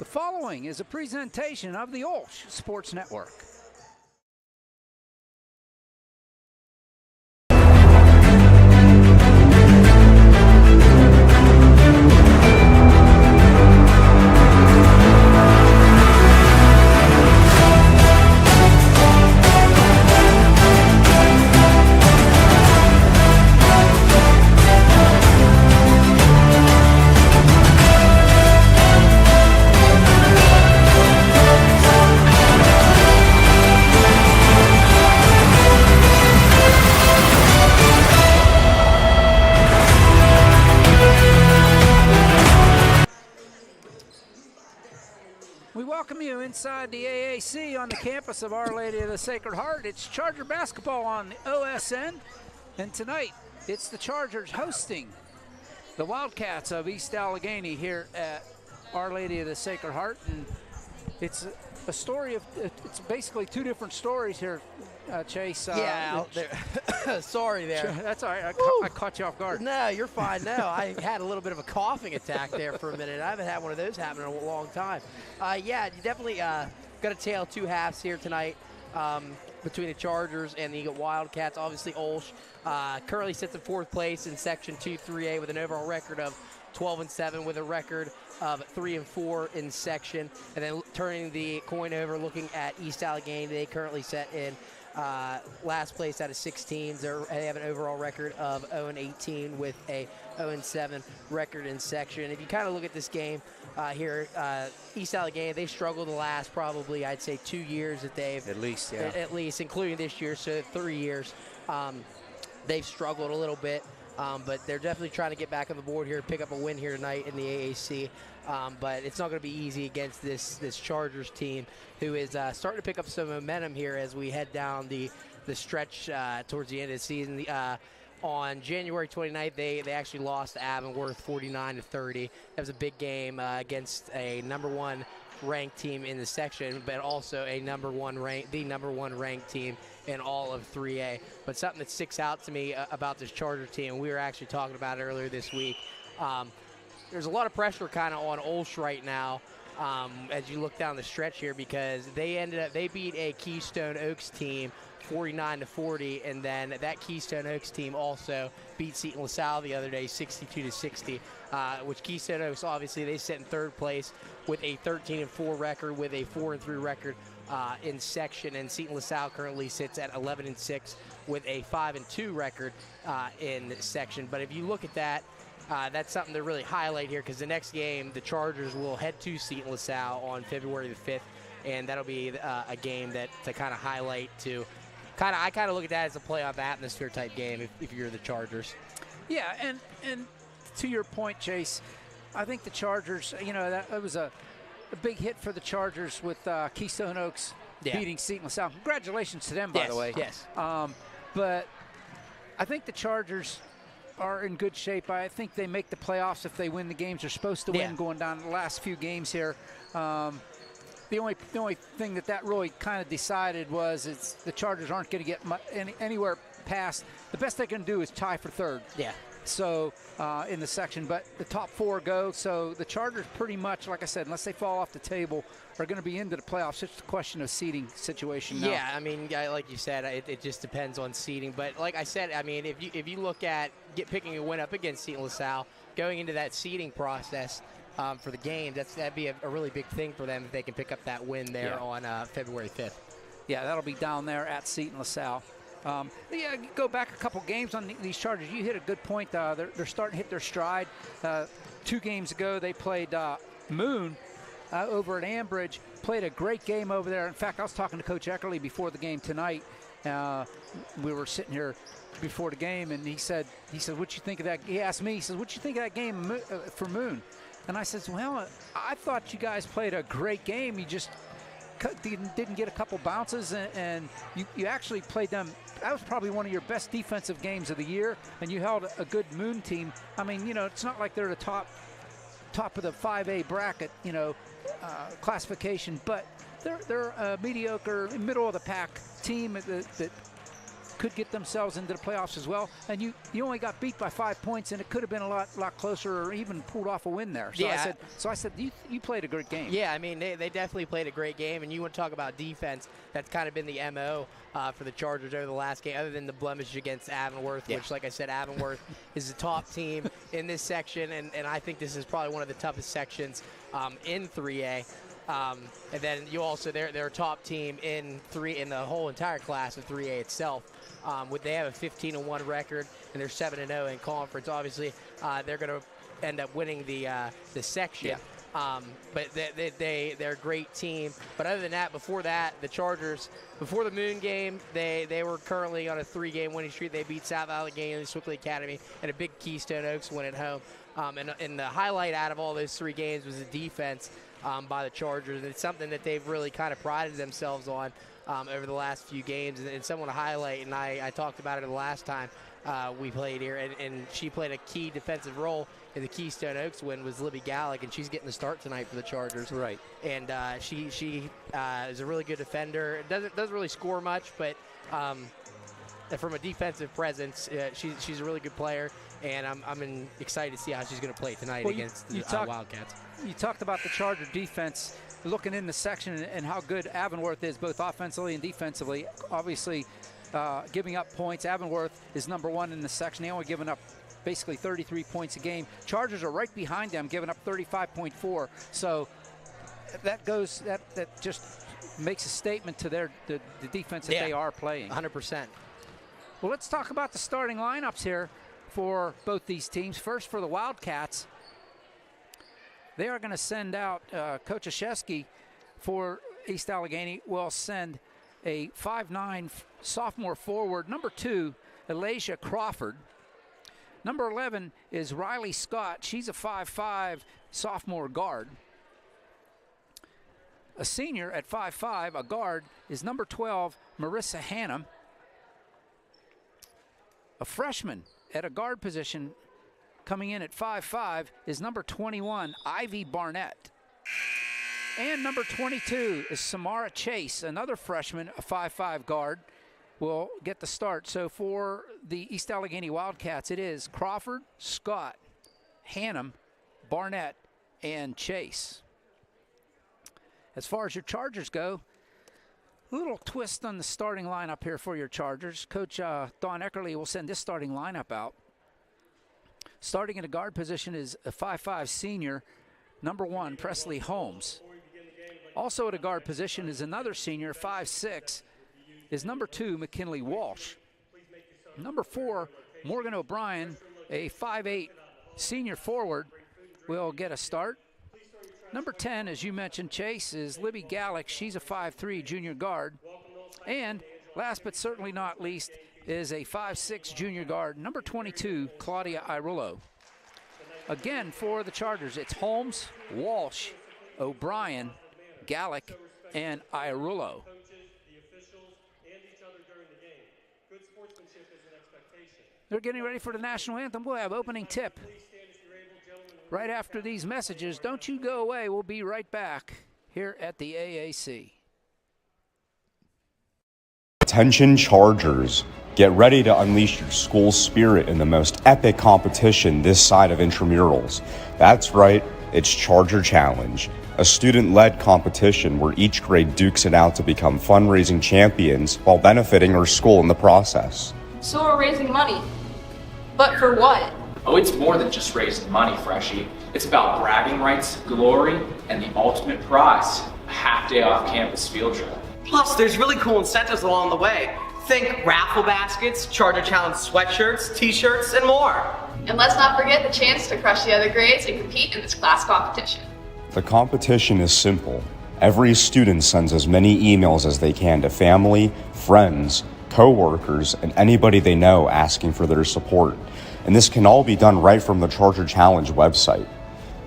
The following is a presentation of the OLSH Sports Network. We welcome you inside the AAC on the campus of Our Lady of the Sacred Heart. It's Charger basketball on the OSN, and tonight it's the Chargers hosting the Wildcats of East Allegheny here at Our Lady of the Sacred Heart. And it's a story of, it's basically two different stories here, Chase. Yeah, sorry there. That's all right. I caught you off guard. No, you're fine. No, I had a little bit of a coughing attack there for a minute. I haven't had one of those happen in a long time. Yeah, you definitely got a tale of two halves here tonight between the Chargers and the Wildcats. Obviously, OLSH currently sits in fourth place in Section 2-3A with an overall record of 12-7 with a record of 3-4 in section. And then turning the coin over, looking at East Allegheny, they currently set in last place out of 6 teams. They have an overall record of 0-18 with a 0-7 record in section. If you kind of look at this game here, East Allegheny, they struggled the last probably, I'd say, 2 years that they've At least, including this year, so 3 years. They've struggled a little bit. But they're definitely trying to get back on the board here, pick up a win here tonight in the AAC. But it's not going to be easy against this Chargers team, who is starting to pick up some momentum here as we head down the stretch towards the end of the season. On January 29th, they actually lost to Avonworth 49-30. That was a big game against a number one ranked team in the section, but also the number one ranked team in all of 3A. But something that sticks out to me about this Charger team, we were actually talking about it earlier this week, there's a lot of pressure kind of on OLSH right now as you look down the stretch here, because they beat a Keystone Oaks team 49-40, and then that Keystone Oaks team also beat Seton LaSalle the other day 62-60, which Keystone Oaks, obviously, they sit in third place with a 13-4 record with a 4-3 record in section, and Seton LaSalle currently sits at 11-6 with a 5-2 record in section. But if you look at that, that's something to really highlight here, because the next game, the Chargers will head to Seton LaSalle on February the 5th, and that'll be a game that to kind of highlight to I kind of look at that as a playoff atmosphere type game if you're the Chargers. Yeah, and to your point, Chase, I think the Chargers, that was a big hit for the Chargers with Keystone Oaks beating Seton LaSalle. Congratulations to them, by the way. Yes. But I think the Chargers are in good shape. I think they make the playoffs if they win the games they're supposed to win going down the last few games here. The only thing that really kind of decided was the Chargers aren't going to get anywhere past. The best they can do is tie for third. Yeah. So in the section, but the top 4 go. So the Chargers pretty much, like I said, unless they fall off the table, are going to be into the playoffs. It's a question of seeding situation now. Yeah, I mean, like you said, it just depends on seeding. But like I said, I mean, if you look at picking a win up against Seton LaSalle, going into that seeding process for the game, that'd be a really big thing for them if they can pick up that win there on February 5th. Yeah, that'll be down there at Seton LaSalle. Go back a couple games on these Chargers. You hit a good point. They're starting to hit their stride. 2 games ago, they played Moon over at Ambridge. Played a great game over there. In fact, I was talking to Coach Eckerly before the game tonight. We were sitting here before the game, and he said, "What you think of that?" He asked me. He says, "What you think of that game for Moon?" And I said, "Well, I thought you guys played a great game. You just didn't get a couple bounces, and you actually played them. That was probably one of your best defensive games of the year, and you held a good Moon team. I mean, it's not like they're the top of the 5A bracket, classification, but they're a mediocre, middle of the pack team that could get themselves into the playoffs as well. And you only got beat by 5 points, and it could have been a lot closer, or even pulled off a win there. So yeah. I said, you played a great game. Yeah, I mean, they definitely played a great game. And you want to talk about defense, that's kind of been the MO for the Chargers over the last game, other than the blemish against Avonworth, which, like I said, Avonworth is the top team in this section, and I think this is probably one of the toughest sections in 3A. And then you also, they're a top team in the whole entire class of 3A itself. They have a 15-1 record, and they're 7-0 in conference. Obviously, they're going to end up winning the section. Yeah. But they're a great team. But other than that, before that, the Chargers, before the Moon game, they were currently on a 3-game winning streak. They beat South Allegheny, Swickley Academy, and a big Keystone Oaks win at home. And the highlight out of all those 3 games was the defense by the Chargers. And it's something that they've really kind of prided themselves on over the last few games. And someone to highlight, and I talked about it the last time we played here, and she played a key defensive role in the Keystone Oaks win, was Libby Gallick, and she's getting the start tonight for the Chargers. Right. And she is a really good defender. Doesn't really score much, but from a defensive presence, she's a really good player, and I'm excited to see how she's going to play tonight against the Wildcats. You talked about the Charger defense, looking in the section and how good Avonworth is, both offensively and defensively. Obviously, giving up points. Avonworth is number 1 in the section. They only given up basically 33 points a game. Chargers are right behind them, giving up 35.4. So that just makes a statement to the defense that they are playing. 100%. Well, let's talk about the starting lineups here for both these teams. First, for the Wildcats, they are going to send out Coach Ashesky for East Allegheny will send a 5'9" sophomore forward, number 2, Elijah Crawford. Number 11 is Riley Scott. She's a 5'5" sophomore guard. A senior at 5'5", a guard, is number 12, Marissa Hannum. A freshman at a guard position coming in at 5'5" is number 21, Ivy Barnett. And number 22 is Samara Chase, another freshman, a 5'5" guard, will get the start. So for the East Allegheny Wildcats, it is Crawford, Scott, Hannum, Barnett, and Chase. As far as your Chargers go, a little twist on the starting lineup here for your Chargers. Coach Don Eckerly will send this starting lineup out. Starting in a guard position is a 5'5" senior, number 1, Presley Holmes. Also at a guard position is another senior, 5'6", is number 2, McKinley Walsh. Number 4, Morgan O'Brien, a 5'8" senior forward, will get a start. Number 10, as you mentioned, Chase, is Libby Gallick. She's a 5'3" junior guard. And last but certainly not least is a 5'6" junior guard, number 22, Claudia Irullo. Again, for the Chargers, it's Holmes, Walsh, O'Brien, Gallick, and Irullo. They're getting ready for the national anthem. We'll have opening tip right after these messages. Don't you go away. We'll be right back here at the AAC. Attention Chargers, get ready to unleash your school spirit in the most epic competition this side of intramurals. That's right, it's Charger Challenge, a student-led competition where each grade dukes it out to become fundraising champions while benefiting our school in the process. So we're raising money, but for what? Oh, it's more than just raising money, Freshie. It's about bragging rights, glory, and the ultimate prize, a half-day off-campus field trip. Plus, there's really cool incentives along the way. Think raffle baskets, Charger Challenge sweatshirts, t-shirts, and more. And let's not forget the chance to crush the other grades and compete in this class competition. The competition is simple. Every student sends as many emails as they can to family, friends, co-workers, and anybody they know asking for their support. And this can all be done right from the Charger Challenge website.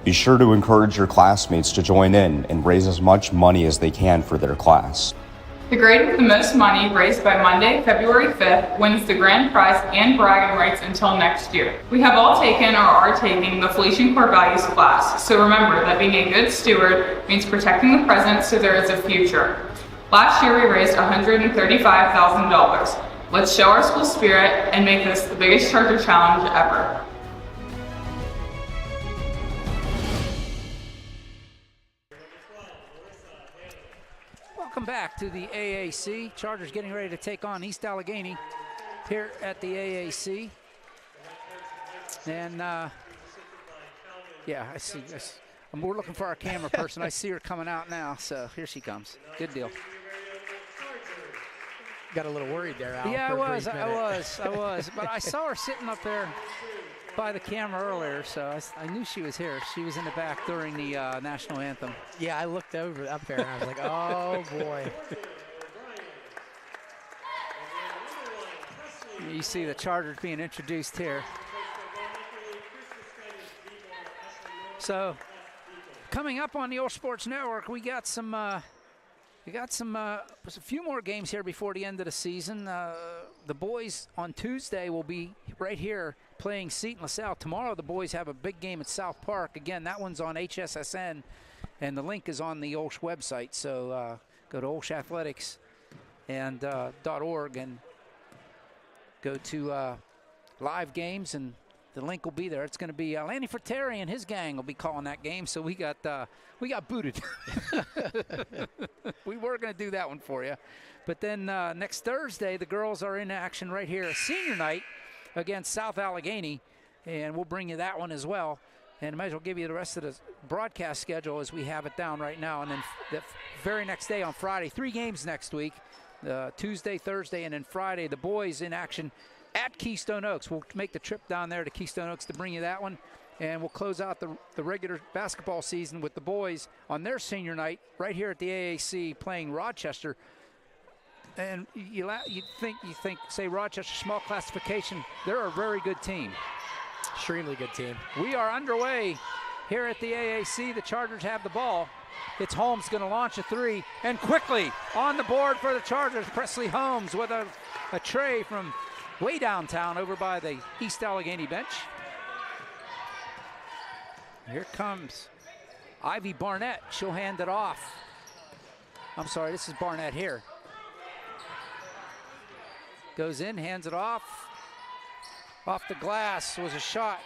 Be sure to encourage your classmates to join in and raise as much money as they can for their class. The grade with the most money raised by Monday, February 5th wins the grand prize and bragging rights until next year. We have all taken or are taking the Felician Core Values class, so remember that being a good steward means protecting the present so there is a future. Last year we raised $135,000. Let's show our school spirit and make this the biggest Charger challenge ever. Welcome back to the AAC. Chargers getting ready to take on East Allegheny here at the AAC. And yeah, I see. We're looking for our camera person. I see her coming out now, so here she comes. Good deal. Got a little worried there, Al. Yeah, I was. But I saw her sitting up there by the camera earlier, so I knew she was here. She was in the back during the national anthem. Yeah, I looked over up there and I was like, oh boy. You see the Chargers being introduced here. So, coming up on the OLSH Sports Network, we got a few more games here before the end of the season. The boys on Tuesday will be right here playing Seton LaSalle. Tomorrow the boys have a big game at South Park. Again, that one's on HSSN, and the link is on the OLSH website. So go to OLSHathletics and .org and go to live games, and the link will be there. It's going to be Lanny Fratteri and his gang will be calling that game. So we got booted. We were going to do that one for you. But then next Thursday, the girls are in action right here, senior night against South Allegheny, and we'll bring you that one as well. And I might as well give you the rest of the broadcast schedule as we have it down right now. And then the very next day on Friday, 3 games next week, Tuesday, Thursday, and then Friday, the boys in action at Keystone Oaks. We'll make the trip down there to Keystone Oaks to bring you that one. And we'll close out the regular basketball season with the boys on their senior night right here at the AAC playing Rochester. And you think, say Rochester small classification, they're a very good team. Extremely good team. We are underway here at the AAC. The Chargers have the ball. It's Holmes going to launch a 3, and quickly on the board for the Chargers, Presley Holmes with a tray from way downtown over by the East Allegheny bench. Here comes Ivy Barnett. She'll hand it off. I'm sorry, this is Barnett here. Goes in, hands it off. Off the glass was a shot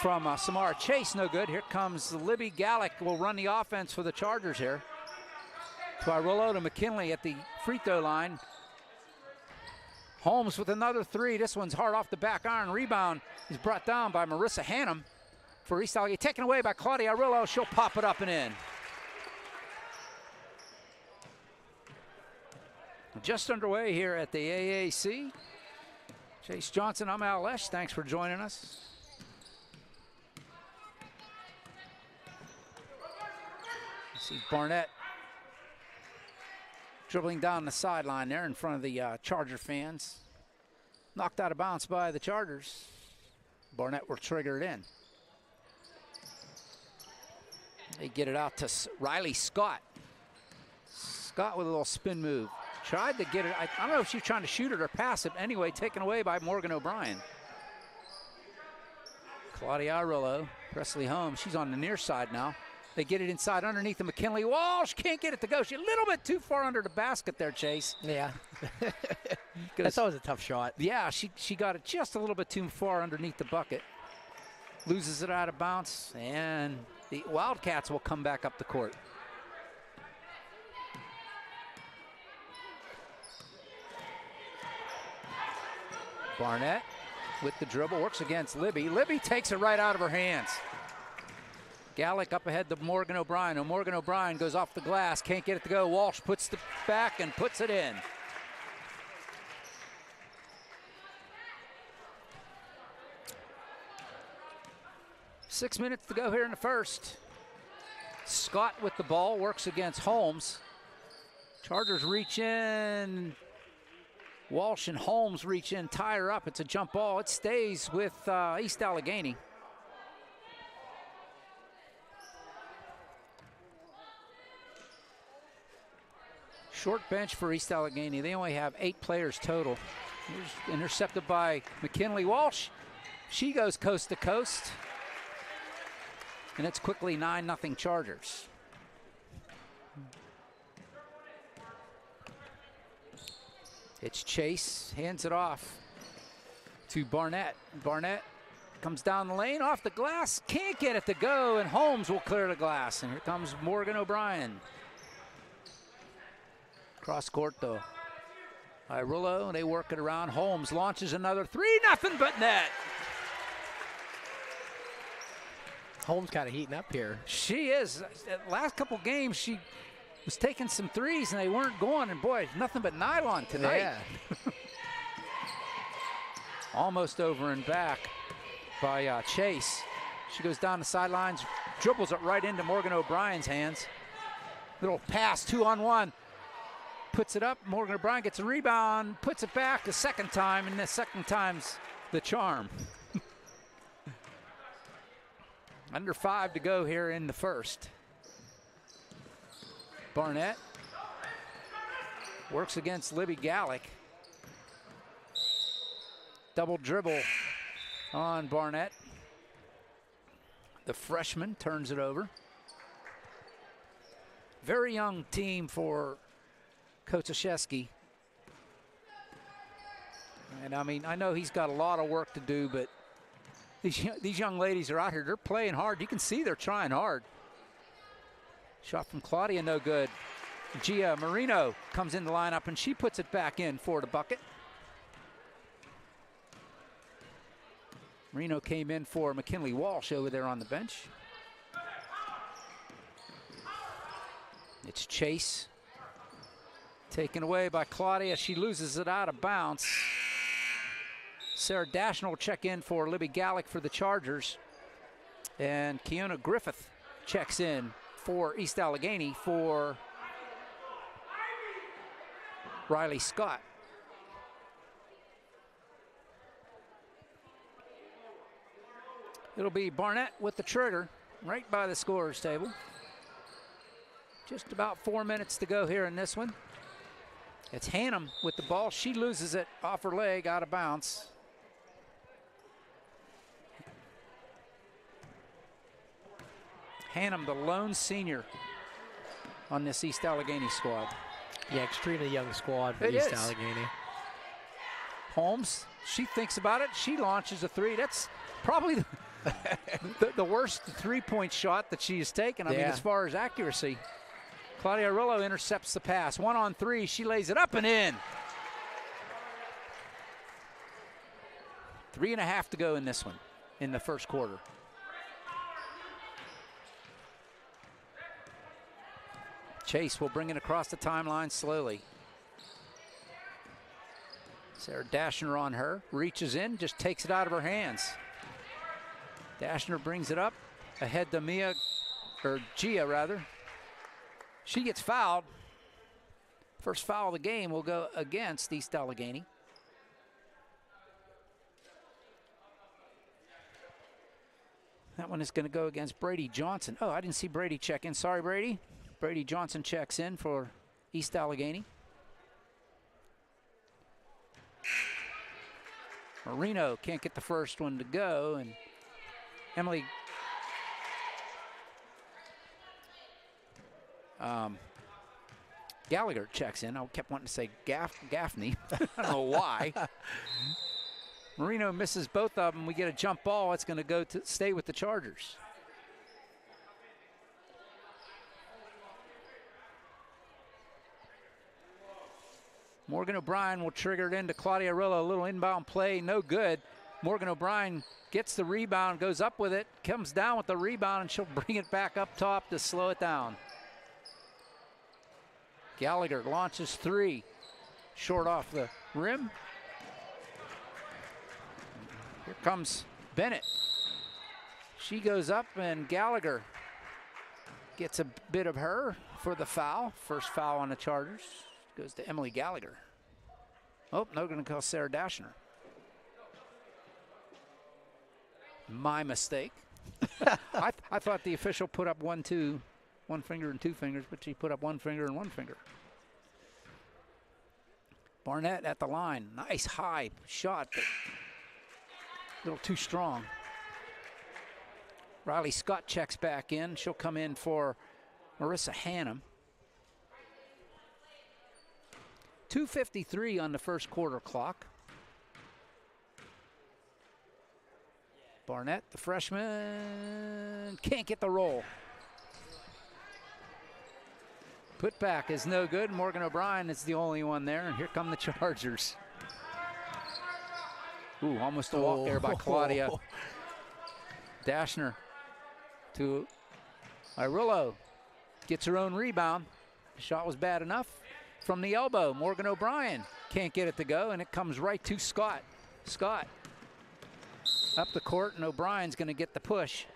from Samara Chase, no good. Here comes Libby Gallick, will run the offense for the Chargers here. Twyrillo to McKinley at the free throw line. Holmes with another 3. This one's hard off the back iron. Rebound is brought down by Marissa Hannum for East Allegheny. Taken away by Claudia Arillo. She'll pop it up and in. Just underway here at the AAC. Chase Johnson, I'm Al OLSH. Thanks for joining us. You see Barnett dribbling down the sideline there in front of the Charger fans. Knocked out of bounds by the Chargers. Barnett will trigger it in. They get it out to Riley Scott. Scott with a little spin move. Tried to get it. I don't know if she's trying to shoot it or pass it. Anyway, taken away by Morgan O'Brien. Claudia Arillo, Presley Holmes. She's on the near side now. They get it inside underneath the McKinley Walsh. Can't get it to go. She's a little bit too far under the basket there, Chase. Yeah. That's always a tough shot. Yeah, she got it just a little bit too far underneath the bucket. Loses it out of bounds, and the Wildcats will come back up the court. Barnett with the dribble, works against Libby. Libby takes it right out of her hands. Gallick up ahead to Morgan O'Brien. Morgan O'Brien goes off the glass, can't get it to go. Walsh puts the back and puts it in. Six minutes to go here in the first. Scott with the ball, works against Holmes. Chargers reach in. Walsh and Holmes reach in, tie her up. It's a jump ball. It stays with East Allegheny. Short bench for East Allegheny. They only have 8 players total. Here's intercepted by McKinley Walsh. She goes coast to coast. And it's quickly 9-0 Chargers. It's Chase, hands it off to Barnett. Barnett comes down the lane, off the glass, can't get it to go, and Holmes will clear the glass. And here comes Morgan O'Brien. Cross court though. Irillo, they work it around. Holmes launches another three, nothing but net. Holmes kind of heating up here. She is. Last couple games, she was taking some threes and they weren't going, and boy, nothing but nylon tonight. Yeah. Almost over and back by Chase. She goes down the sidelines, dribbles it right into Morgan O'Brien's hands. Little pass, 2-on-1. Puts it up, Morgan O'Brien gets a rebound, puts it back a second time, and the second time's the charm. Under 5 to go here in the first. Barnett works against Libby Gallick. Double dribble on Barnett. The freshman turns it over. Very young team for Koczaszewski. And I mean, I know he's got a lot of work to do, but these young ladies are out here, they're playing hard. You can see they're trying hard. Shot from Claudia, no good. Gia Marino comes in the lineup and she puts it back in for the bucket. Marino came in for McKinley Walsh over there on the bench. It's Chase. Taken away by Claudia. She loses it out of bounds. Sarah Dashner will check in for Libby Gallick for the Chargers. And Keona Griffith checks in for East Allegheny for Riley Scott. It'll be Barnett with the trigger right by the scorer's table. Just about 4 minutes to go here in this one. It's Hannum with the ball. She loses it off her leg, out of bounds. Hannum, the lone senior on this East Allegheny squad. Yeah, extremely young squad for It East is. Allegheny. Holmes, she thinks about it. She launches a three. That's probably the worst three-point shot that she has taken. I mean, as far as accuracy. Claudia Arillo intercepts the pass. 1-on-3, she lays it up and in. 3.5 to go in this one, in the first quarter. Chase will bring it across the timeline slowly. Sarah Dashner on her, reaches in, just takes it out of her hands. Dashner brings it up, ahead to Gia rather. She gets fouled. First foul of the game will go against East Allegheny. That one is going to go against Brady Johnson. Oh, I didn't see Brady check in. Sorry, Brady. Brady Johnson checks in for East Allegheny. Marino can't get the first one to go, and Emily Gallagher checks in. I kept wanting to say Gaffney. I don't know why. Marino misses both of them. We get a jump ball. It's going to go to stay with the Chargers. Morgan O'Brien will trigger it into Claudia Arillo. A little inbound play, no good. Morgan O'Brien gets the rebound, goes up with it, comes down with the rebound, and she'll bring it back up top to slow it down. Gallagher launches three, short off the rim. Here comes Bennett. She goes up, and Gallagher gets a bit of her for the foul. First foul on the Chargers goes to Emily Gallagher. Oh, no, going to call Sarah Dashner. My mistake. I thought the official put up one finger and two fingers, but she put up one finger and one finger. Barnett at the line. Nice high shot, but a little too strong. Riley Scott checks back in. She'll come in for Marissa Hannum. 2:53 on the first quarter clock. Barnett, the freshman, can't get the roll. Put back is no good. Morgan O'Brien is the only one there, and here come the Chargers. Ooh, almost a walk there by Claudia. Dashner to Irillo. Gets her own rebound. The shot was bad enough. From the elbow, Morgan O'Brien can't get it to go, and it comes right to Scott. Scott up the court, and O'Brien's going to get the push.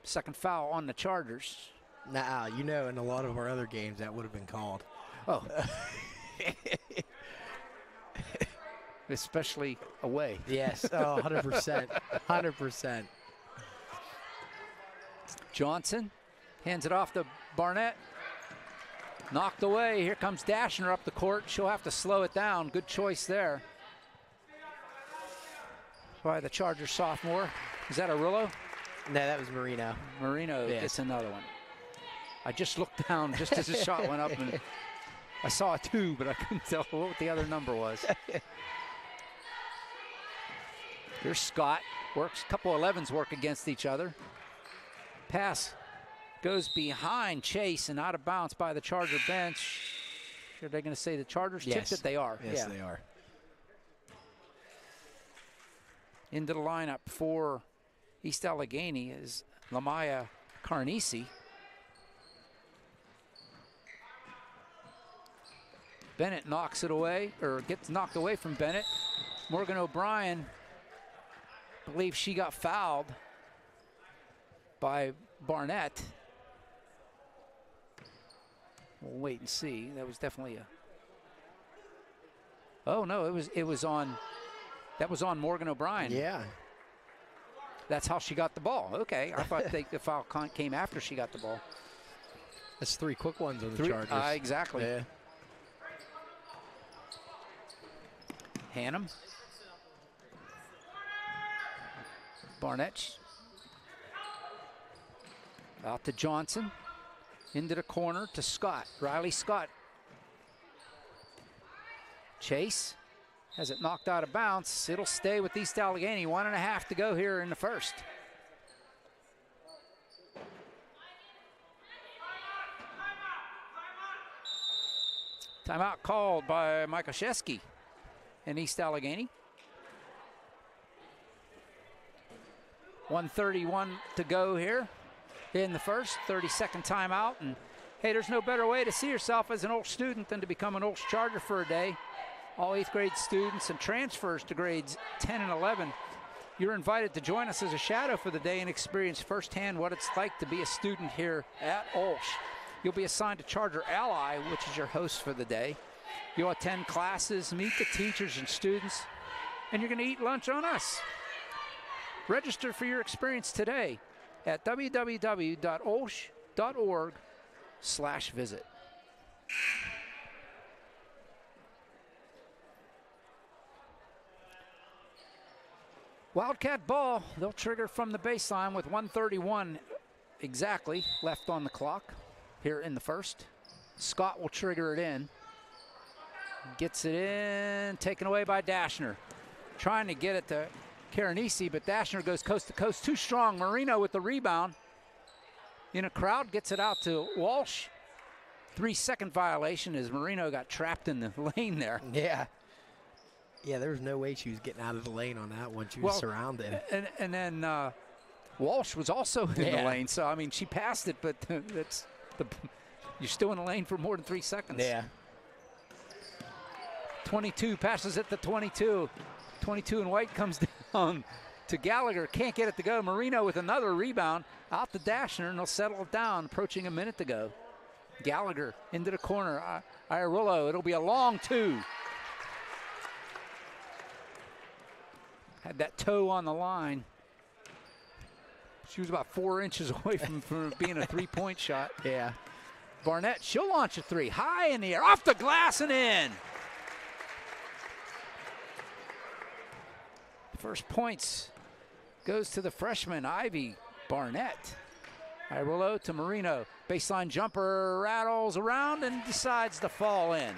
Second foul on the Chargers. Nah, you know, in a lot of our other games, that would have been called. Oh. Especially away. Yes, 100%. 100%. Johnson hands it off to Barnett. Knocked away. Here comes Dashner up the court. She'll have to slow it down. Good choice there by the Chargers sophomore. Is that Arillo? No, that was Marino. Marino gets another one. I just looked down just as the shot went up, and I saw a 2, but I couldn't tell what the other number was. Here's Scott. Works. A couple 11s work against each other. Pass goes behind Chase and out of bounds by the Charger bench. Are they going to say the Chargers tipped it? They are. Yes, they are. Into the lineup for East Allegheny is Lamaya Carnisi. Bennett knocks it away, or gets knocked away from Bennett. Morgan O'Brien believes she got fouled by Barnett. We'll wait and see. That was definitely a. Oh no, it was on. That was on Morgan O'Brien. Yeah. That's how she got the ball. Okay, I thought the foul came after she got the ball. That's 3 quick ones on the Chargers. Exactly. Yeah. Hannum. Barnett. Out to Johnson. Into the corner to Scott. Riley Scott. Chase has it knocked out of bounds. It'll stay with East Allegheny. 1.5 to go here in the first. Timeout called by Michael Shesky in East Allegheny. 1:31 to go here in the first. 30-second timeout. And hey, there's no better way to see yourself as an OLSH student than to become an OLSH Charger for a day. All 8th grade students and transfers to grades 10 and 11. You're invited to join us as a shadow for the day and experience firsthand what it's like to be a student here at OLSH. You'll be assigned to Charger Ally, which is your host for the day. You'll attend classes, meet the teachers and students, and you're going to eat lunch on us. Register for your experience today at www.olsh.org/visit. Wildcat ball, they'll trigger from the baseline with 1:31 exactly left on the clock here in the first. Scott will trigger it in. Gets it in, taken away by Dashner. Trying to get it to Caranisi, but Dashner goes coast to coast, too strong. Marino with the rebound. In a crowd, gets it out to Walsh. 3-second violation as Marino got trapped in the lane there. Yeah. Yeah, there was no way she was getting out of the lane on that one. She was surrounded. And then Walsh was also in the lane. So, I mean, she passed it, but you're still in the lane for more than 3 seconds. Yeah. 22 passes it to 22. 22 in white comes down to Gallagher. Can't get it to go. Marino with another rebound. Out to Dashner, and they'll settle it down. Approaching a minute to go. Gallagher into the corner. Irillo. It'll be a long 2. Had that toe on the line. She was about 4 inches away from being a 3-point shot. Yeah. Barnett, she'll launch a 3. High in the air, off the glass and in. First points goes to the freshman, Ivy Barnett. Irillo to Marino. Baseline jumper rattles around and decides to fall in.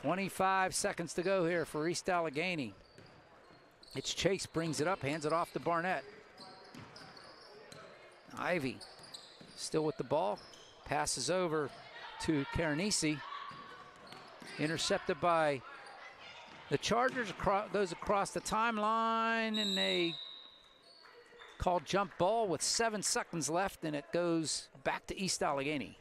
25 seconds to go here for East Allegheny. It's Chase, brings it up, hands it off to Barnett. Ivy still with the ball, passes over to Caranesi. Intercepted by the Chargers, goes across the timeline, and they call jump ball with 7 seconds left, and it goes back to East Allegheny.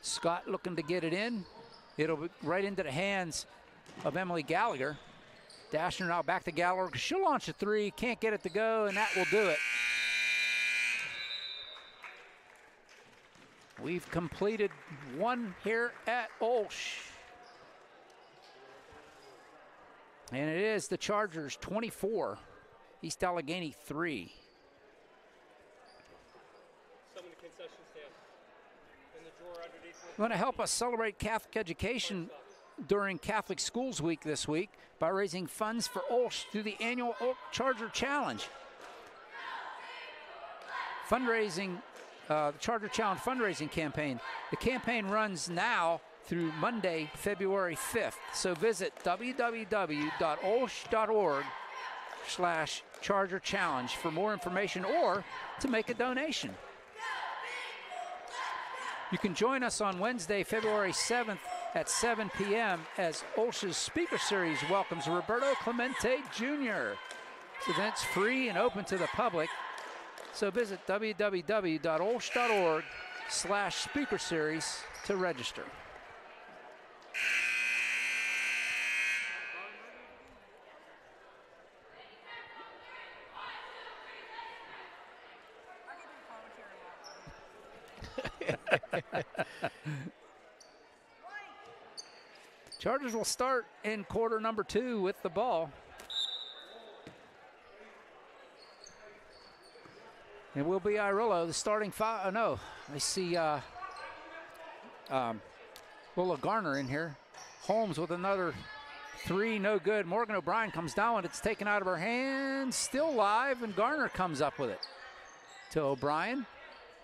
Scott looking to get it in. It'll be right into the hands of Emily Gallagher. Dashner now back to Gallagher. She'll launch a three, can't get it to go, and that will do it. We've completed one here at OLSH. And it is the Chargers 24, East Allegheny 3. You want to help us celebrate Catholic education during Catholic Schools Week this week by raising funds for OLSH through the annual Charger Challenge. Fundraising, the Charger Challenge fundraising campaign. The campaign runs now through Monday, February 5th. So visit www.olsh.org/Charger Challenge for more information or to make a donation. You can join us on Wednesday, February 7th at 7 p.m. as OLSH's Speaker Series welcomes Roberto Clemente Jr. This event's free and open to the public, so visit www.olsh.org/Speaker Series to register. Chargers will start in quarter number 2 with the ball. It will be Irillo, the starting five. Oh, no, I see Willa Garner in here. Holmes with another three, no good. Morgan O'Brien comes down and it's taken out of her hands. Still live, and Garner comes up with it. To O'Brien,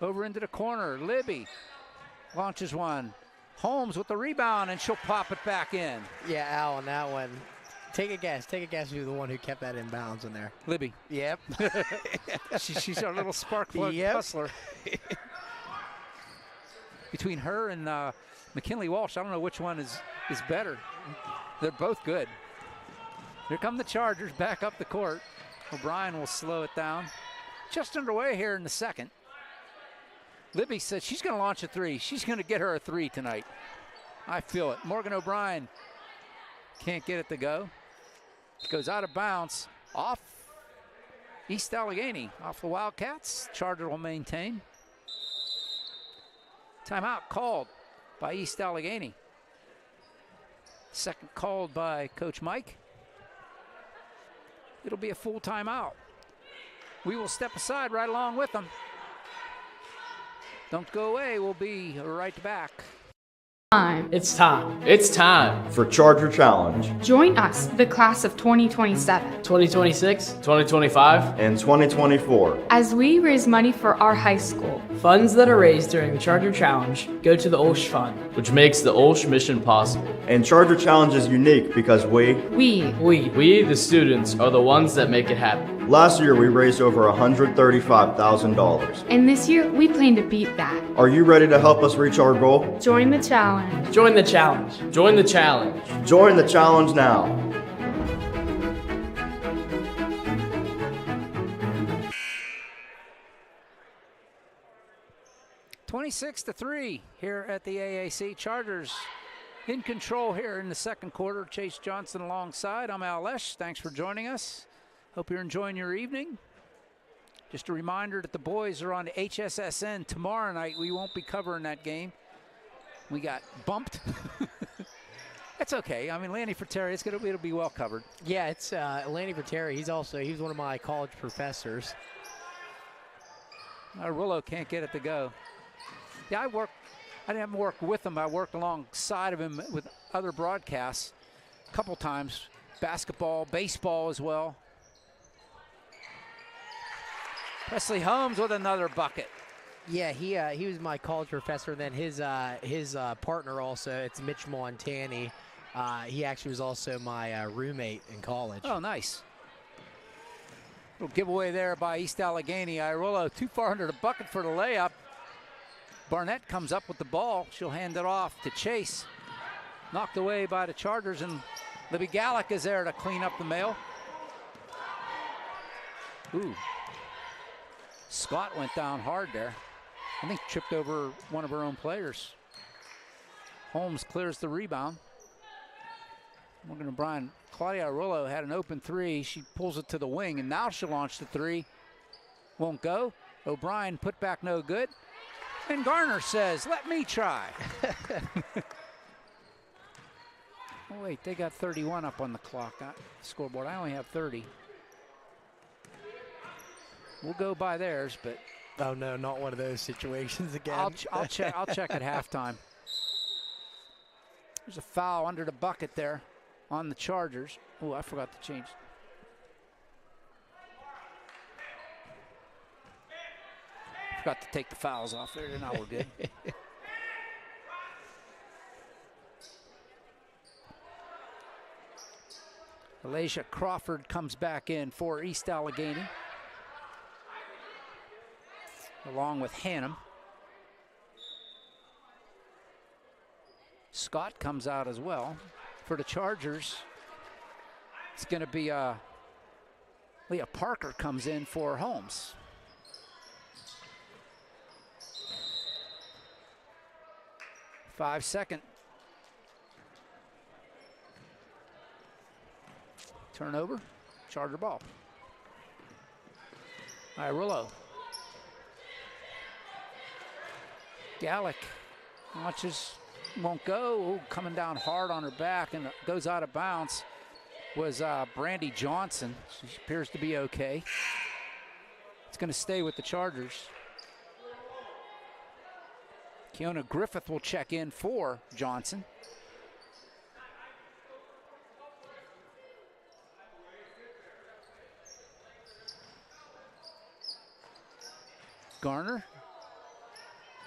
over into the corner. Libby launches one. Holmes with the rebound, and she'll pop it back in. Yeah, Al, on that one. Take a guess. Take a guess who's the one who kept that in bounds in there. Libby. Yep. She's our little spark plug hustler. Between her and McKinley Walsh, I don't know which one is better. They're both good. Here come the Chargers back up the court. O'Brien will slow it down. Just underway here in the second. Libby said she's going to launch a three. She's going to get her a three tonight. I feel it. Morgan O'Brien can't get it to go. It goes out of bounds off East Allegheny, off the Wildcats. Charger will maintain. Timeout called by East Allegheny. Second called by Coach Mike. It'll be a full timeout. We will step aside right along with them. Don't go away, we'll be right back. It's time. It's time for Charger Challenge. Join us, the class of 2027, 2026, 2025, and 2024, as we raise money for our high school. Funds that are raised during the Charger Challenge go to the OLSH Fund, which makes the OLSH mission possible. And Charger Challenge is unique because we, the students, are the ones that make it happen. Last year we raised over $135,000. And this year we plan to beat that. Are you ready to help us reach our goal? Join the challenge. Join the challenge. Join the challenge. Join the challenge now. (26-3) here at the AAC. Chargers in control here in the second quarter. Chase Johnson alongside. I'm Al Lesh. Thanks for joining us. Hope you're enjoying your evening. Just a reminder that the boys are on HSSN tomorrow night. We won't be covering that game. We got bumped. That's okay. I mean, Lanny Fratteri, it'll be well covered. Yeah, it's Lanny Fratteri. He's one of my college professors. Willow can't get it to go. Yeah, I didn't work with him. I worked alongside of him with other broadcasts a couple times basketball, baseball as well. Presley Holmes with another bucket. Yeah, he was my college professor. Then his partner also, it's Mitch Montani. He actually was also my roommate in college. Oh, nice. Little giveaway there by East Allegheny. Iarolo too far under the bucket for the layup. Barnett comes up with the ball. She'll hand it off to Chase. Knocked away by the Chargers, and Libby Gallick is there to clean up the mail. Ooh. Scott went down hard there. I think tripped over one of her own players. Holmes clears the rebound. Morgan O'Brien, Claudia Iarolo had an open three. She pulls it to the wing, and now she'll launch the three. Won't go. O'Brien put back no good. And Garner says, let me try. Oh, wait, they got 31 up on the clock, scoreboard. I only have 30. We'll go by theirs, but. Oh, no, not one of those situations again. I'll check at halftime. There's a foul under the bucket there on the Chargers. Oh, I forgot to change. Forgot to take the fouls off there. Now we're good. Alicia Crawford comes back in for East Allegheny, along with Hannum. Scott comes out as well. For the Chargers, it's going to be Leah Parker comes in for Holmes. Five-second turnover, Charger ball. Iarolo. Gallick launches, won't go. Ooh, coming down hard on her back and goes out of bounds was Brandy Johnson. She appears to be okay. It's going to stay with the Chargers. Keona Griffith will check in for Johnson. Garner.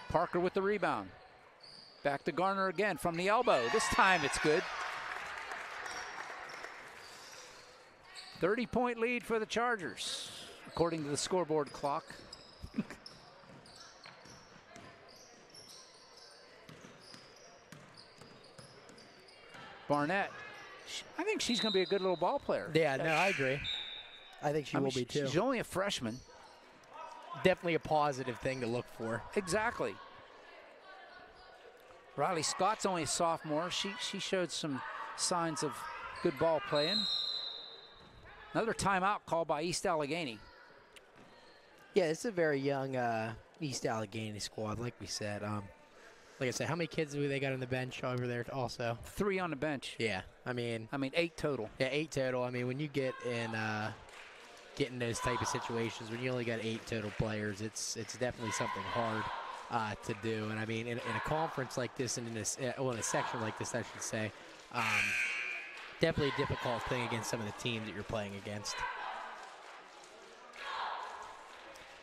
Parker with the rebound. Back to Garner again from the elbow. This time it's good. 30-point lead for the Chargers, according to the scoreboard clock. Barnett, I think she's going to be a good little ball player. Yeah, no, I agree. I think she will be too. She's only a freshman. Definitely a positive thing to look for. Exactly. Riley Scott's only a sophomore. She showed some signs of good ball playing. Another timeout called by East Allegheny. Yeah, it's a very young East Allegheny squad, like we said. Like I said, how many kids do they got on the bench over there also? 3 on the bench. Yeah, I mean 8 total. Yeah, 8 total. I mean, when you get in those type of situations, when you only got 8 total players, it's definitely something hard to do. And I mean, in a conference like this, and in a section like this, I should say, definitely a difficult thing against some of the teams that you're playing against.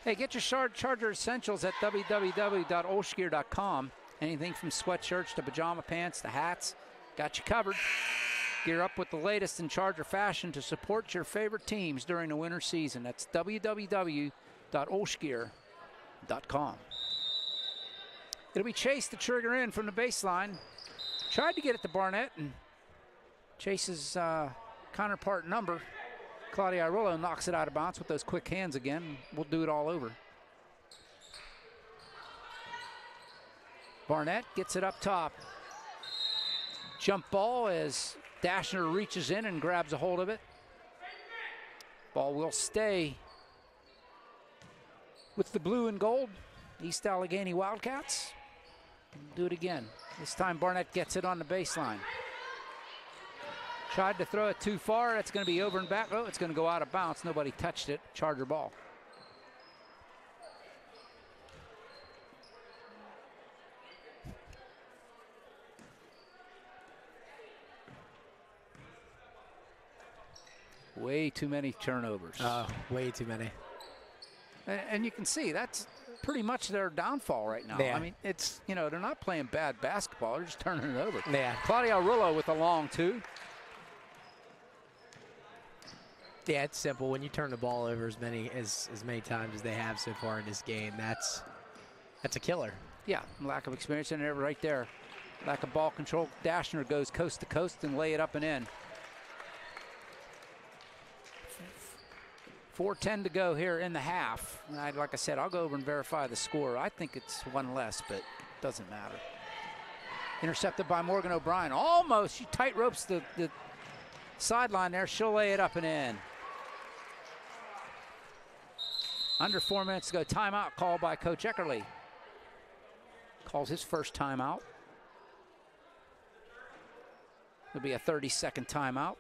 Hey, get your Charger essentials at www.olshgear.com. Anything from sweatshirts to pajama pants to hats, got you covered. Gear up with the latest in Charger fashion to support your favorite teams during the winter season. That's www.olshgear.com. It'll be Chase to trigger in from the baseline. Tried to get it to Barnett, and Chase's counterpart number, Claudia Iarolo, knocks it out of bounds with those quick hands again. We'll do it all over. Barnett gets it up top. Jump ball as Dashner reaches in and grabs a hold of it. Ball will stay with the blue and gold East Allegheny Wildcats. Do it again. This time Barnett gets it on the baseline. Tried to throw it too far. That's going to be over and back. Oh, it's going to go out of bounds. Nobody touched it. Charger ball. Way too many turnovers. Way too many. And you can see that's pretty much their downfall right now. Yeah. I mean, it's, you know, they're not playing bad basketball. They're just turning it over. Yeah. Claudia Arillo with a long two. Yeah, it's simple. When you turn the ball over as many times as they have so far in this game, that's a killer. Yeah, lack of experience in there right there. Lack of ball control. Dashner goes coast to coast and lay it up and in. 4:10 to go here in the half. And like I said, I'll go over and verify the score. I think it's one less, but it doesn't matter. Intercepted by Morgan O'Brien. Almost. She tight ropes the sideline there. She'll lay it up and in. Under 4 minutes to go. Timeout called by Coach Eckerly. Calls his first timeout. It'll be a 30-second timeout.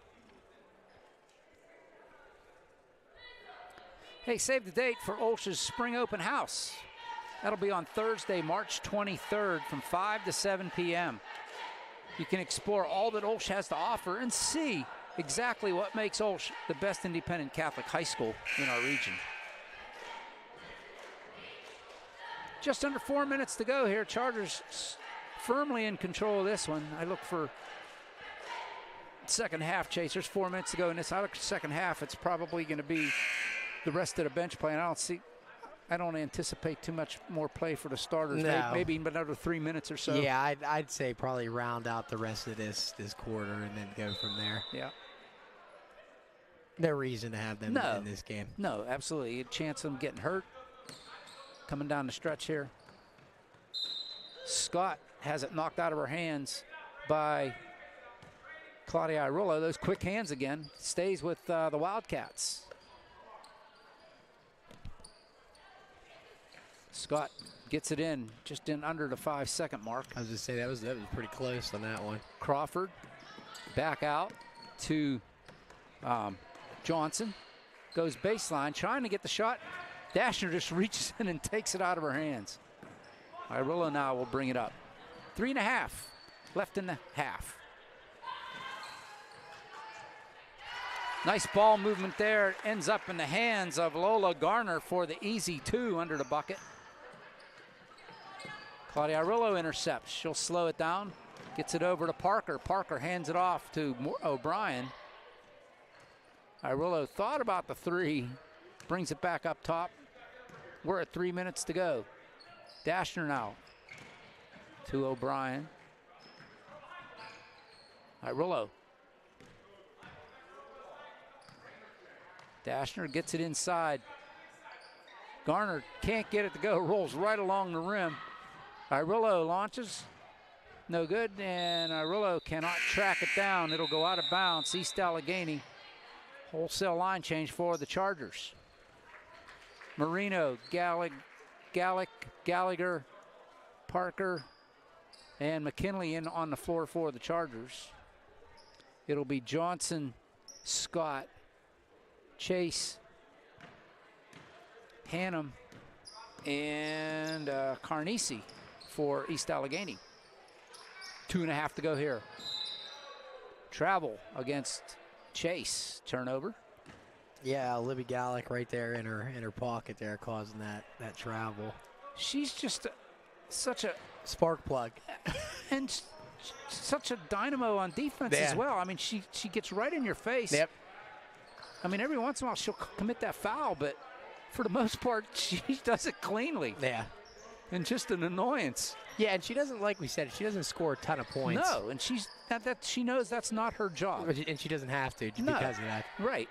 Hey, save the date for OLSH's Spring Open House. That'll be on Thursday, March 23rd from 5 to 7 p.m. You can explore all that OLSH has to offer and see exactly what makes OLSH the best independent Catholic high school in our region. Just under 4 minutes to go here. Chargers firmly in control of this one. I look for second half chase. There's 4 minutes to go in this. I look for second half. It's probably going to be the rest of the bench play. And I don't anticipate too much more play for the starters. No. Maybe another 3 minutes or so. Yeah, I'd say probably round out the rest of this quarter and then go from there. Yeah. No reason to have them in this game. No, absolutely. A chance of them getting hurt. Coming down the stretch here. Scott has it knocked out of her hands by Claudia Arillo. Those quick hands again. Stays with the Wildcats. Scott gets it in just in under the 5-second mark. I was just saying that was pretty close on that one. Crawford back out to Johnson. Goes baseline, trying to get the shot. Dashner just reaches in and takes it out of her hands. Arillo now will bring it up. 3.5 left in the half. Nice ball movement there. Ends up in the hands of Lola Garner for the easy 2 under the bucket. Claudia Arillo intercepts. She'll slow it down. Gets it over to Parker. Parker hands it off to O'Brien. Arillo thought about the 3. Brings it back up top. We're at 3 minutes to go. Dashner now to O'Brien. Arillo. Dashner gets it inside. Garner can't get it to go. Rolls right along the rim. Arillo launches. No good. And Arillo cannot track it down. It'll go out of bounds. East Allegheny. Wholesale line change for the Chargers. Marino, Gallagher, Parker, and McKinley in on the floor for the Chargers. It'll be Johnson, Scott, Chase, Hannum, and Carnesi for East Allegheny. 2.5 to go here. Travel against Chase. Turnover. Yeah, Libby Gallick right there in her pocket there, causing that travel. She's just such a spark plug, and such a dynamo on defense as well. I mean, she gets right in your face. Yep. I mean, every once in a while she'll commit that foul, but for the most part, she does it cleanly. Yeah. And just an annoyance. Yeah, and she doesn't, like we said, she doesn't score a ton of points. No, and she knows that's not her job. And she doesn't have to because of that. Right.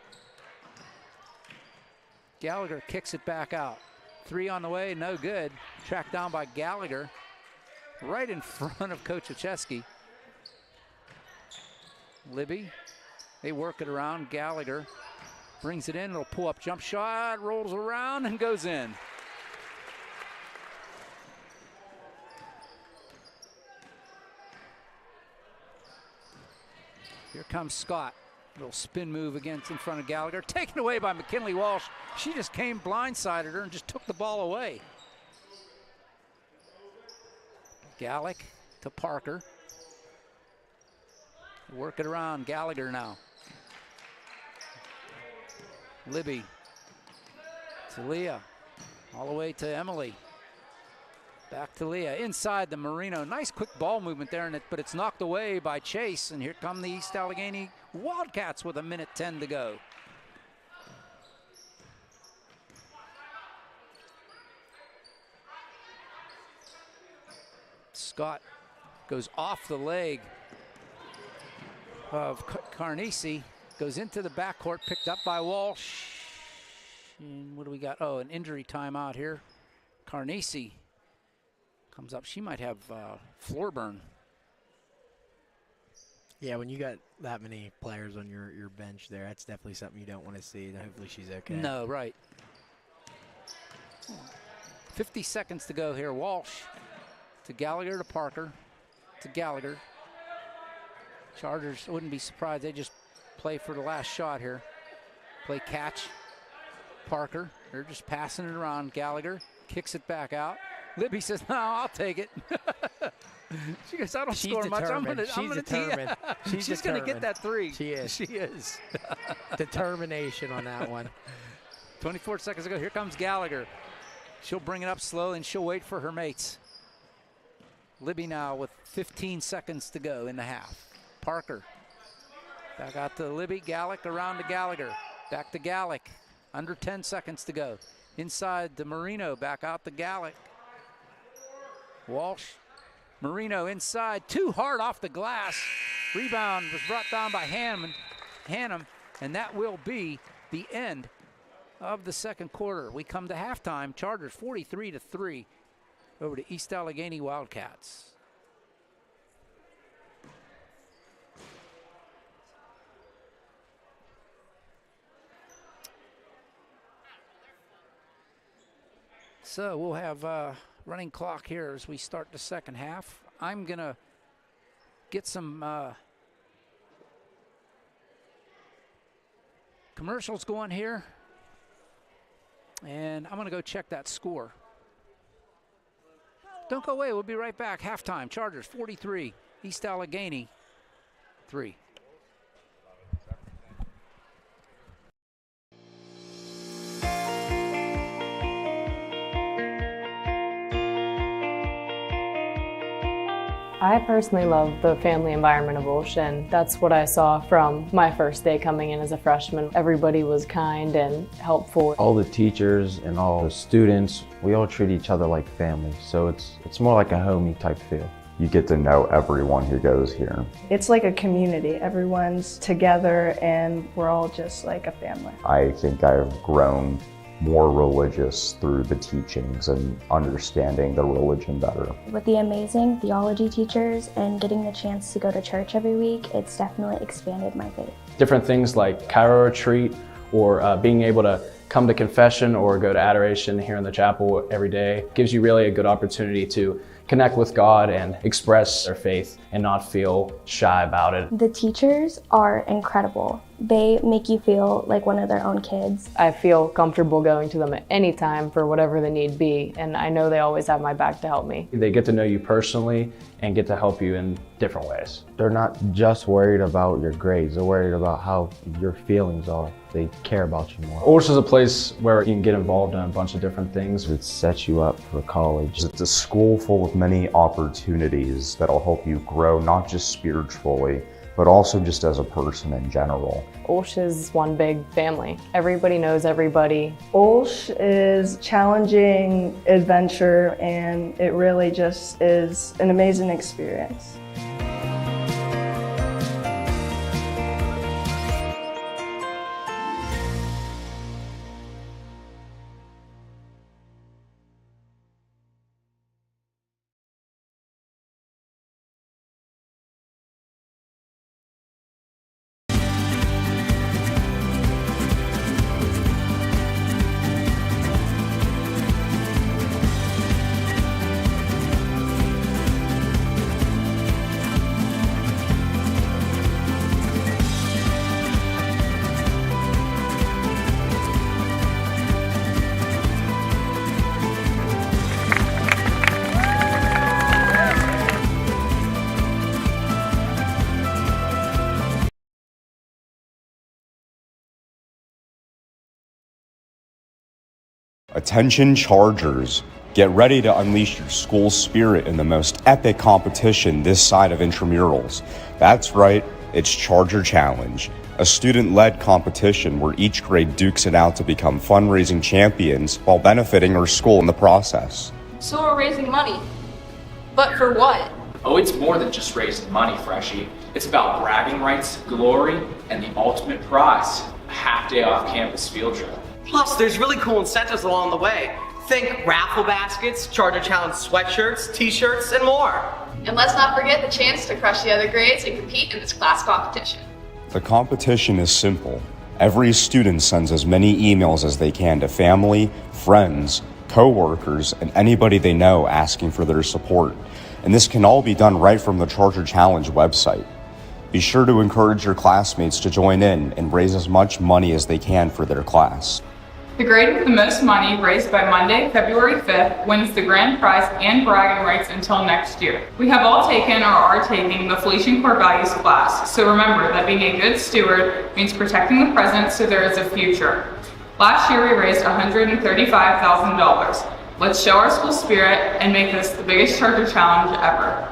Gallagher kicks it back out. 3 on the way, no good. Tracked down by Gallagher. Right in front of Coach Ocheski. Libby, they work it around. Gallagher brings it in. It'll pull up jump shot, rolls around and goes in. Here comes Scott. Little spin move against in front of Gallagher. Taken away by McKinley Walsh. She just came blindsided her and just took the ball away. Gallick to Parker. Work it around. Gallagher now. Libby to Leah, all the way to Emily. Back to Leah, inside the Marino. Nice quick ball movement there, but it's knocked away by Chase. And here come the East Allegheny Wildcats with 1:10 to go. Scott goes off the leg of Carnesi, goes into the backcourt, picked up by Walsh. And what do we got? Oh, an injury timeout here. Carnesi comes up. She might have floor burn. Yeah, when you got that many players on your bench there, that's definitely something you don't want to see. Hopefully she's okay. No, right. 50 seconds to go here. Walsh to Gallagher to Parker to Gallagher. Chargers, wouldn't be surprised. They just play for the last shot here. Play catch. Parker, they're just passing it around. Gallagher kicks it back out. Libby says, no, I'll take it. She goes, I don't score much. I'm gonna determined. She's going to get that three. She is. She is. Determination on that one. 24 seconds ago, here comes Gallagher. She'll bring it up slowly, and she'll wait for her mates. Libby now with 15 seconds to go in the half. Parker, back out to Libby. Gallick around to Gallagher. Back to Gallick. Under 10 seconds to go. Inside to Marino, back out to Gallick. Walsh, Marino inside, too hard off the glass. Rebound was brought down by Hannum, and that will be the end of the second quarter. We come to halftime. Chargers 43-3 over to East Allegheny Wildcats. So we'll have a running clock here as we start the second half. I'm going to get some commercials going here. And I'm going to go check that score. Don't go away. We'll be right back. Halftime. Chargers 43, East Allegheny 3. I personally love the family environment of OLSH, and that's what I saw from my first day coming in as a freshman. Everybody was kind and helpful. All the teachers and all the students, we all treat each other like family, so it's more like a homey type feel. You get to know everyone who goes here. It's like a community. Everyone's together and we're all just like a family. I think I've grown more religious through the teachings and understanding the religion better. With the amazing theology teachers and getting the chance to go to church every week, it's definitely expanded my faith. Different things like Cairo retreat or being able to come to confession or go to adoration here in the chapel every day gives you really a good opportunity to connect with God and express their faith and not feel shy about it. The teachers are incredible. They make you feel like one of their own kids. I feel comfortable going to them at any time for whatever the need be, and I know they always have my back to help me. They get to know you personally and get to help you in different ways. They're not just worried about your grades, they're worried about how your feelings are. They care about you more. OLSH is a place where you can get involved in a bunch of different things. It sets you up for college. It's a school full of many opportunities that'll help you grow, not just spiritually, but also just as a person in general. OLSH is one big family. Everybody knows everybody. OLSH is challenging adventure, and it really just is an amazing experience. Attention Chargers, get ready to unleash your school spirit in the most epic competition this side of intramurals. That's right, it's Charger Challenge, a student-led competition where each grade dukes it out to become fundraising champions while benefiting our school in the process. So we're raising money. But for what? Oh, it's more than just raising money, Freshie. It's about bragging rights, glory, and the ultimate prize, a half-day off-campus field trip. Plus, there's really cool incentives along the way. Think raffle baskets, Charger Challenge sweatshirts, t-shirts, and more. And let's not forget the chance to crush the other grades and compete in this class competition. The competition is simple. Every student sends as many emails as they can to family, friends, co-workers, and anybody they know asking for their support. And this can all be done right from the Charger Challenge website. Be sure to encourage your classmates to join in and raise as much money as they can for their class. The grade with the most money raised by Monday, February 5th wins the grand prize and bragging rights until next year. We have all taken or are taking the Felician Core Values class, so remember that being a good steward means protecting the present so there is a future. Last year we raised $135,000. Let's show our school spirit and make this the biggest Charger Challenge ever.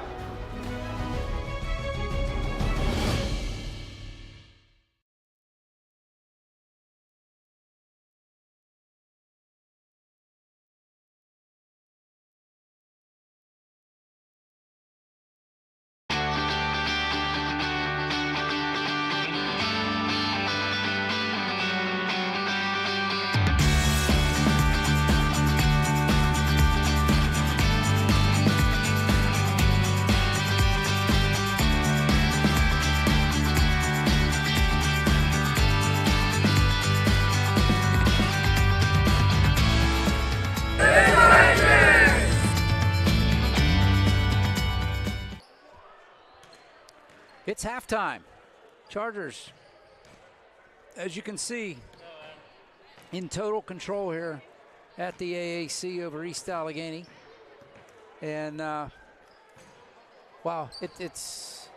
It's halftime. Chargers, as you can see, in total control here at the AAC over East Allegheny. And, wow, it's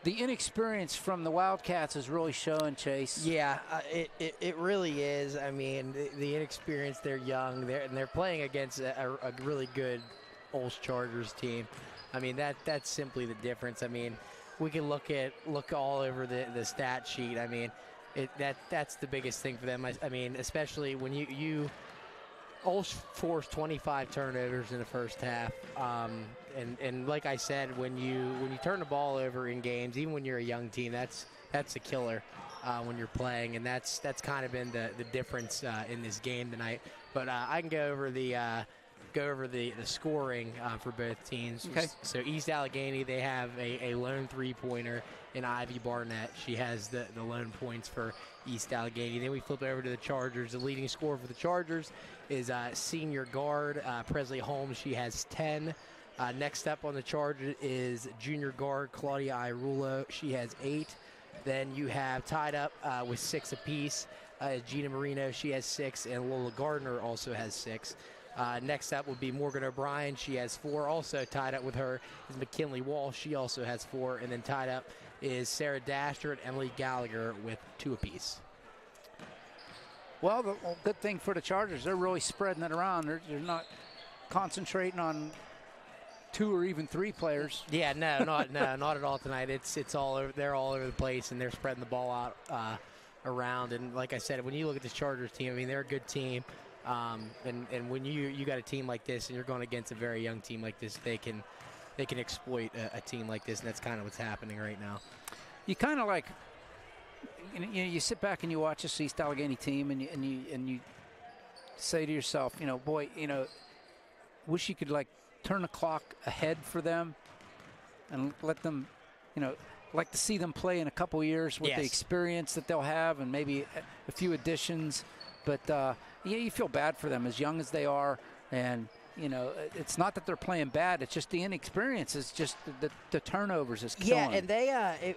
the inexperience from the Wildcats is really showing, Chase. Yeah, it really is. I mean, the inexperience, they're young, and they're playing against a really good OLSH Chargers team. I mean, that's simply the difference. I mean, we can look all over the stat sheet. I mean, that's the biggest thing for them. I mean, especially when you OLSH forced 25 turnovers in the first half. And like I said, when you turn the ball over in games, even when you're a young team, that's a killer when you're playing, and that's kind of been the difference in this game tonight. But I can go over the scoring for both teams. Okay. So East Allegheny, they have a lone three-pointer in Ivy Barnett. She has the lone points for East Allegheny. Then we flip over to the Chargers. The leading scorer for the Chargers is senior guard Presley Holmes. She has 10. Next up on the Chargers is junior guard Claudia Irulo. She has 8. Then you have tied up with 6 apiece Gina Marino. She has 6, and Lola Gardner also has 6. Next up would be Morgan O'Brien. She has 4. Also tied up with her is McKinley Walsh. She also has 4. And then tied up is Sarah Dasher and Emily Gallagher with 2 apiece. Well, the good thing for the Chargers, they're really spreading it around. They're not concentrating on 2 or even 3 players. Yeah, not at all tonight. It's all over. They're all over the place, and they're spreading the ball out around. And like I said, when you look at this Chargers team, I mean, they're a good team. And when you got a team like this and you're going against a very young team like this, they can exploit a team like this, and that's kind of what's happening right now. You kind of like, you sit back and you watch this East Allegheny team, and you say to yourself, boy, wish you could like turn the clock ahead for them and let them, like to see them play in a couple years with the experience that they'll have and maybe a few additions. But you feel bad for them, as young as they are, and it's not that they're playing bad. It's just the inexperience. It's just the turnovers is killing. Yeah, and they,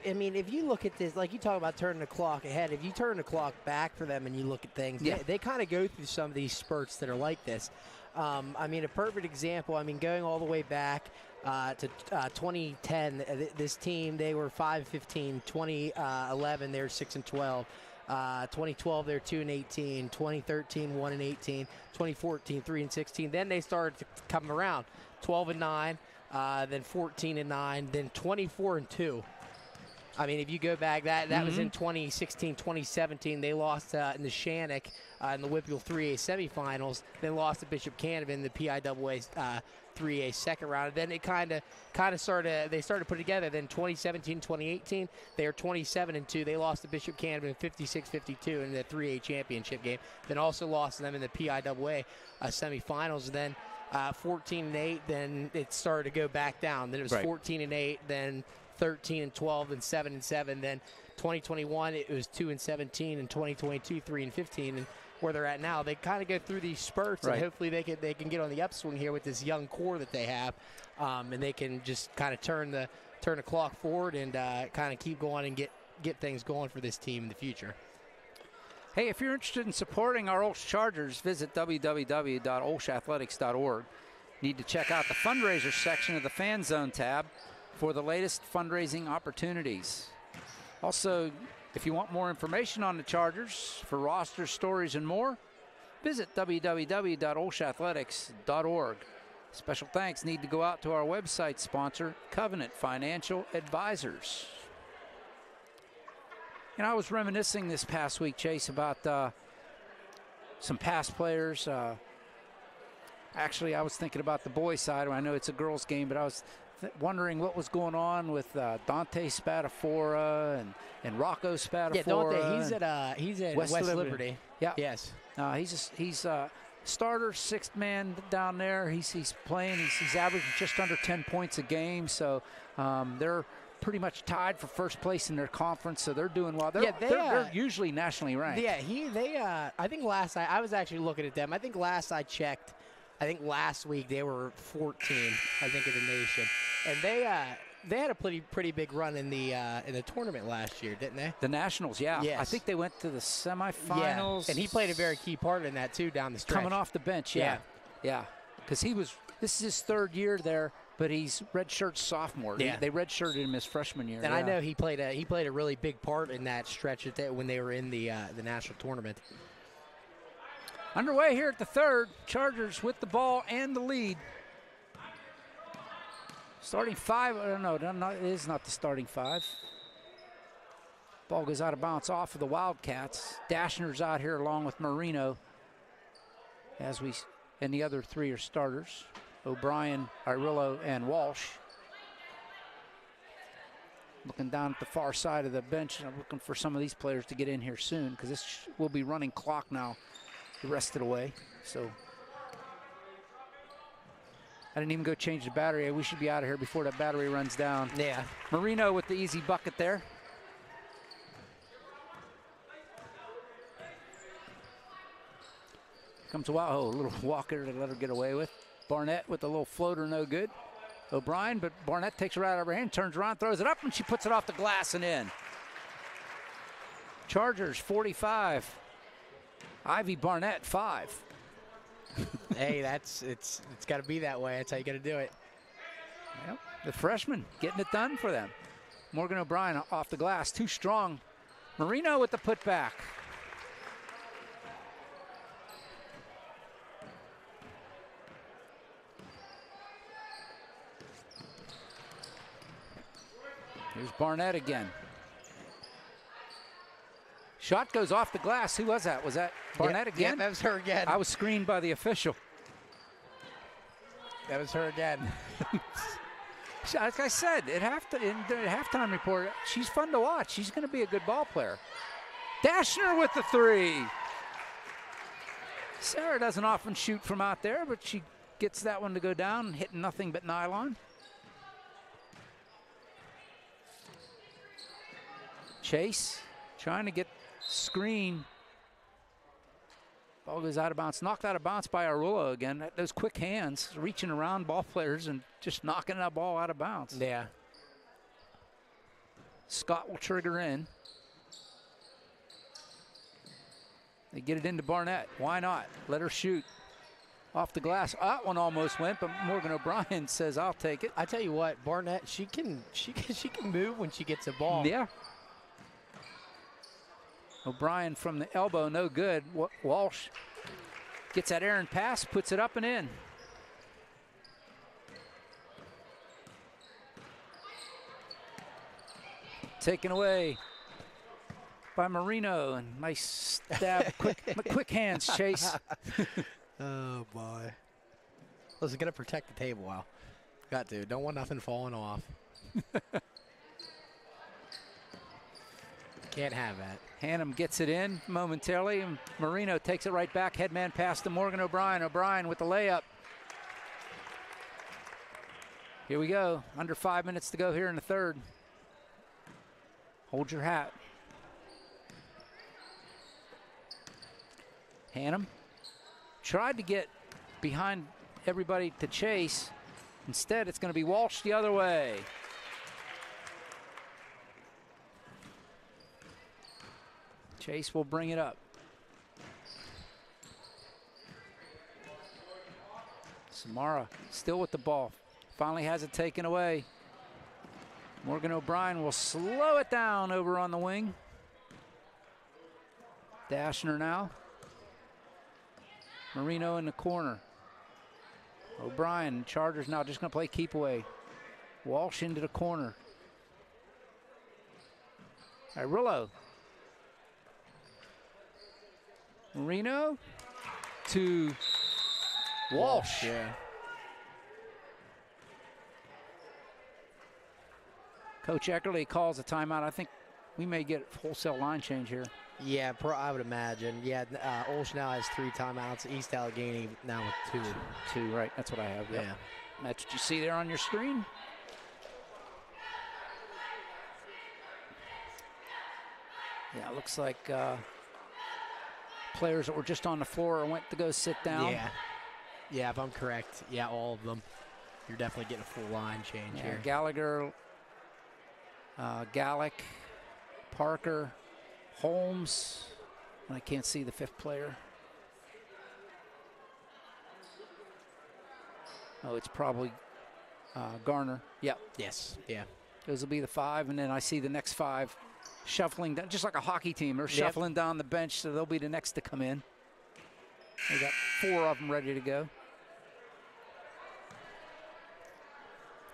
I mean, if you look at this, like you talk about turning the clock ahead, if you turn the clock back for them and you look at things, they kind of go through some of these spurts that are like this. I mean, a perfect example, I mean, going all the way back to 2010, this team, they were 5-15. 2011, they were 6-12. 2012, they're 2-18. 2013, 1-18. 2014, 3-16. Then they started to come around, 12-9, then 14-9, then 24-2. I mean, if you go back, that was in 2016, 2017. They lost in the Shannock in the Whipple 3A semifinals. Then lost to Bishop Canevin in the PIAA 3A second round. And then it kind of started. They started to put together. Then 2017, 2018, they are 27-2. They lost to Bishop Canevin 56-52 in the 3A championship game. Then also lost to them in the PIAA semifinals. And then 14-8. Then it started to go back down. Then it was 14-8. Then 13-12, and 7-7. Then 2021, it was 2-17, and 2022, 3-15. And where they're at now, they kind of go through these spurts, and hopefully they can get on the upswing here with this young core that they have, and they can just kind of turn the clock forward and kind of keep going and get things going for this team in the future. Hey, if you're interested in supporting our OLSH Chargers, visit www.olshathletics.org. Need to check out the fundraiser section of the Fan Zone tab for the latest fundraising opportunities. Also, if you want more information on the Chargers, for rosters, stories, and more, visit www.olshathletics.org. Special thanks need to go out to our website sponsor, Covenant Financial Advisors. And I was reminiscing this past week, Chase, about some past players. Actually, I was thinking about the boys' side. I know it's a girls' game, but I was wondering what was going on with Dante Spadafora and Rocco Spadafora. Yeah, Dante, he's at West Liberty. Yeah. Yes. He's starter, sixth man down there. He's playing. He's averaging just under 10 points a game. So they're pretty much tied for first place in their conference. So they're doing well. They're usually nationally ranked. Yeah, I think I was actually looking at them. I think last I checked, last week they were 14, I think, in the nation, and they had a pretty big run in the tournament last year, didn't they? The Nationals, yeah. Yes. I think they went to the semifinals. Yeah. And he played a very key part in that too down the stretch. Coming off the bench, yeah. Because this is his third year there, but he's redshirt sophomore. Yeah. They redshirted him his freshman year. And I know he played a really big part in that stretch when they were in the national tournament. Underway here at the third. Chargers with the ball and the lead. Starting five. No, it is not the starting five. Ball goes out of bounds off of the Wildcats. Dashner's out here along with Marino. And the other three are starters. O'Brien, Irillo, and Walsh. Looking down at the far side of the bench, and I'm looking for some of these players to get in here soon because this will be running clock now the rest of the way. So I didn't even go change the battery. We should be out of here before that battery runs down. Yeah. Marino with the easy bucket there. Comes a little walker to let her get away with. Barnett with a little floater, no good. O'Brien, but Barnett takes her right out of her hand, turns around, throws it up, and she puts it off the glass and in. Chargers 45. Ivy Barnett 5. Hey, it's got to be that way. That's how you got to do it. Yep, the freshman getting it done for them. Morgan O'Brien off the glass, too strong. Marino with the putback. Here's Barnett again. Shot goes off the glass. Who was that? Was that Barnett again? Yeah, that was her again. I was screened by the official. That was her again. Like I said, in the halftime report, she's fun to watch. She's going to be a good ball player. Dashner with the three. Sarah doesn't often shoot from out there, but she gets that one to go down, hitting nothing but nylon. Chase trying to get screen. Ball goes out of bounds. Knocked out of bounds by Arulo again. Those quick hands, reaching around ball players and just knocking that ball out of bounds. Yeah. Scott will trigger in. They get it into Barnett. Why not? Let her shoot. Off the glass. That one almost went, but Morgan O'Brien says, I'll take it. I tell you what, Barnett, she can move when she gets a ball. Yeah. O'Brien from the elbow, no good. Walsh gets that errant pass, puts it up and in. Taken away by Marino, and nice stab, quick hands, Chase. Oh, boy. Listen, gonna protect the table, Wow. Got to. Don't want nothing falling off. Can't have that. Hannum gets it in momentarily, and Marino takes it right back. Headman pass to Morgan O'Brien. O'Brien with the layup. Here we go. Under 5 minutes to go here in the third. Hold your hat. Hannum tried to get behind everybody to chase. Instead, it's going to be Walsh the other way. Chase will bring it up. Samara still with the ball. Finally has it taken away. Morgan O'Brien will slow it down over on the wing. Dashner now. Marino in the corner. O'Brien, Chargers now just going to play keep away. Walsh into the corner. Irillo. Marino to Walsh. Yeah. Coach Eckerly calls a timeout. I think we may get a wholesale line change here. Yeah, I would imagine. Yeah, OLSH now has 3 timeouts. East Allegheny now with 2. 2, right. That's what I have. Yep. Yeah. That's what you see there on your screen. Yeah, it looks like players that were just on the floor went to go sit down. Yeah. Yeah, if I'm correct. Yeah, all of them. You're definitely getting a full line change here. Gallagher, Gallick, Parker, Holmes, and I can't see the 5th player. Oh, it's probably Garner. Yep. Yes. Yeah. Those will be the 5, and then I see the next 5 shuffling down, just like a hockey team. They're shuffling down the bench, so they'll be the next to come in. They got 4 of them ready to go.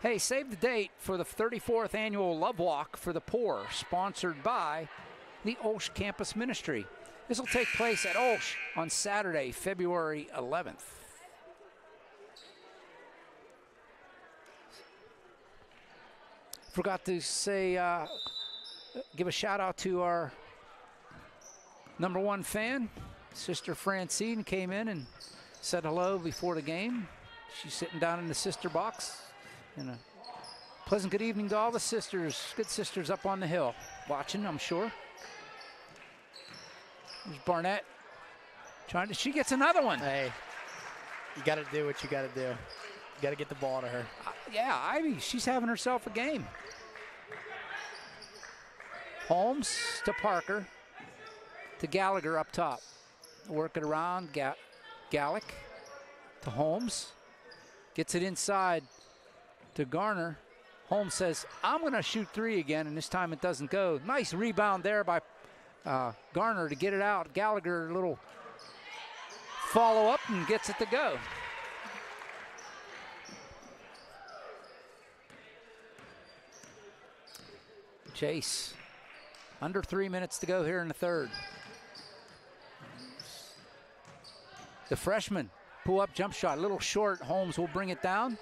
Hey, save the date for the 34th annual Love Walk for the Poor, sponsored by the OLSH Campus Ministry. This will take place at OLSH on Saturday, February 11th. Forgot to say, give a shout out to our #1 fan, Sister Francine, came in and said hello before the game. She's sitting down in the sister box. And a pleasant good evening to all the sisters, good sisters up on the hill, watching, I'm sure. There's Barnett trying to, she gets another one. Hey, you got to do what you got to do. You got to get the ball to her. Yeah, Ivy, she's having herself a game. Holmes to Parker to Gallagher up top. Work it around, Gallick to Holmes. Gets it inside to Garner. Holmes says, I'm going to shoot 3 again, and this time it doesn't go. Nice rebound there by Garner to get it out. Gallagher, a little follow-up and gets it to go. Chase, under 3 minutes to go here in the third. The freshman, pull-up jump shot, a little short. Holmes will bring it down.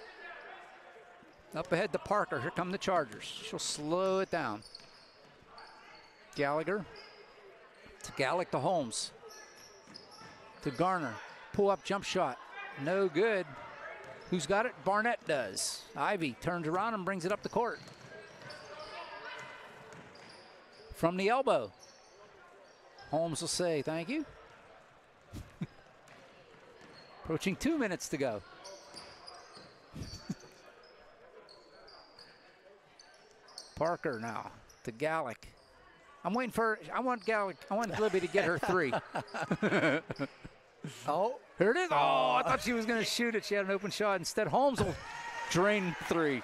Up ahead to Parker. Here come the Chargers. She'll slow it down. Gallagher to Gallick to Holmes. To Garner. Pull-up jump shot. No good. Who's got it? Barnett does. Ivy turns around and brings it up the court. From the elbow. Holmes will say, thank you. Approaching 2 minutes to go. Parker now to Gallick. I want Libby to get her 3. Oh. Here it is. Oh, I thought she was going to shoot it. She had an open shot. Instead, Holmes will drain 3.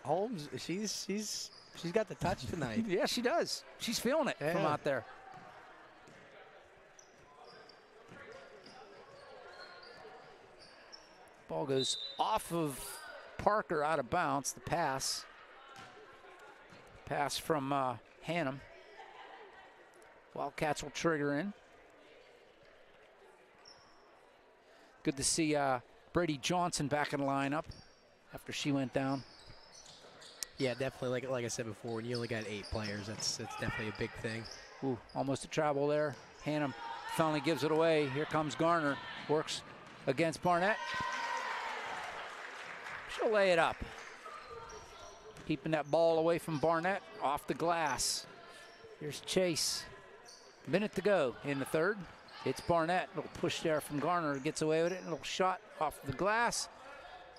Holmes, she's She's got the touch tonight. Yeah, she does. She's feeling it from out there. Ball goes off of Parker, out of bounds. The pass. Pass from Hannum. Wildcats will trigger in. Good to see Brady Johnson back in the lineup after she went down. Yeah, definitely. Like I said before, when you only got 8 players, that's definitely a big thing. Ooh, almost a travel there. Hannum finally gives it away. Here comes Garner. Works against Barnett. She'll lay it up. Keeping that ball away from Barnett, off the glass. Here's Chase. Minute to go in the third. It's Barnett. Little push there from Garner. Gets away with it. Little shot off the glass.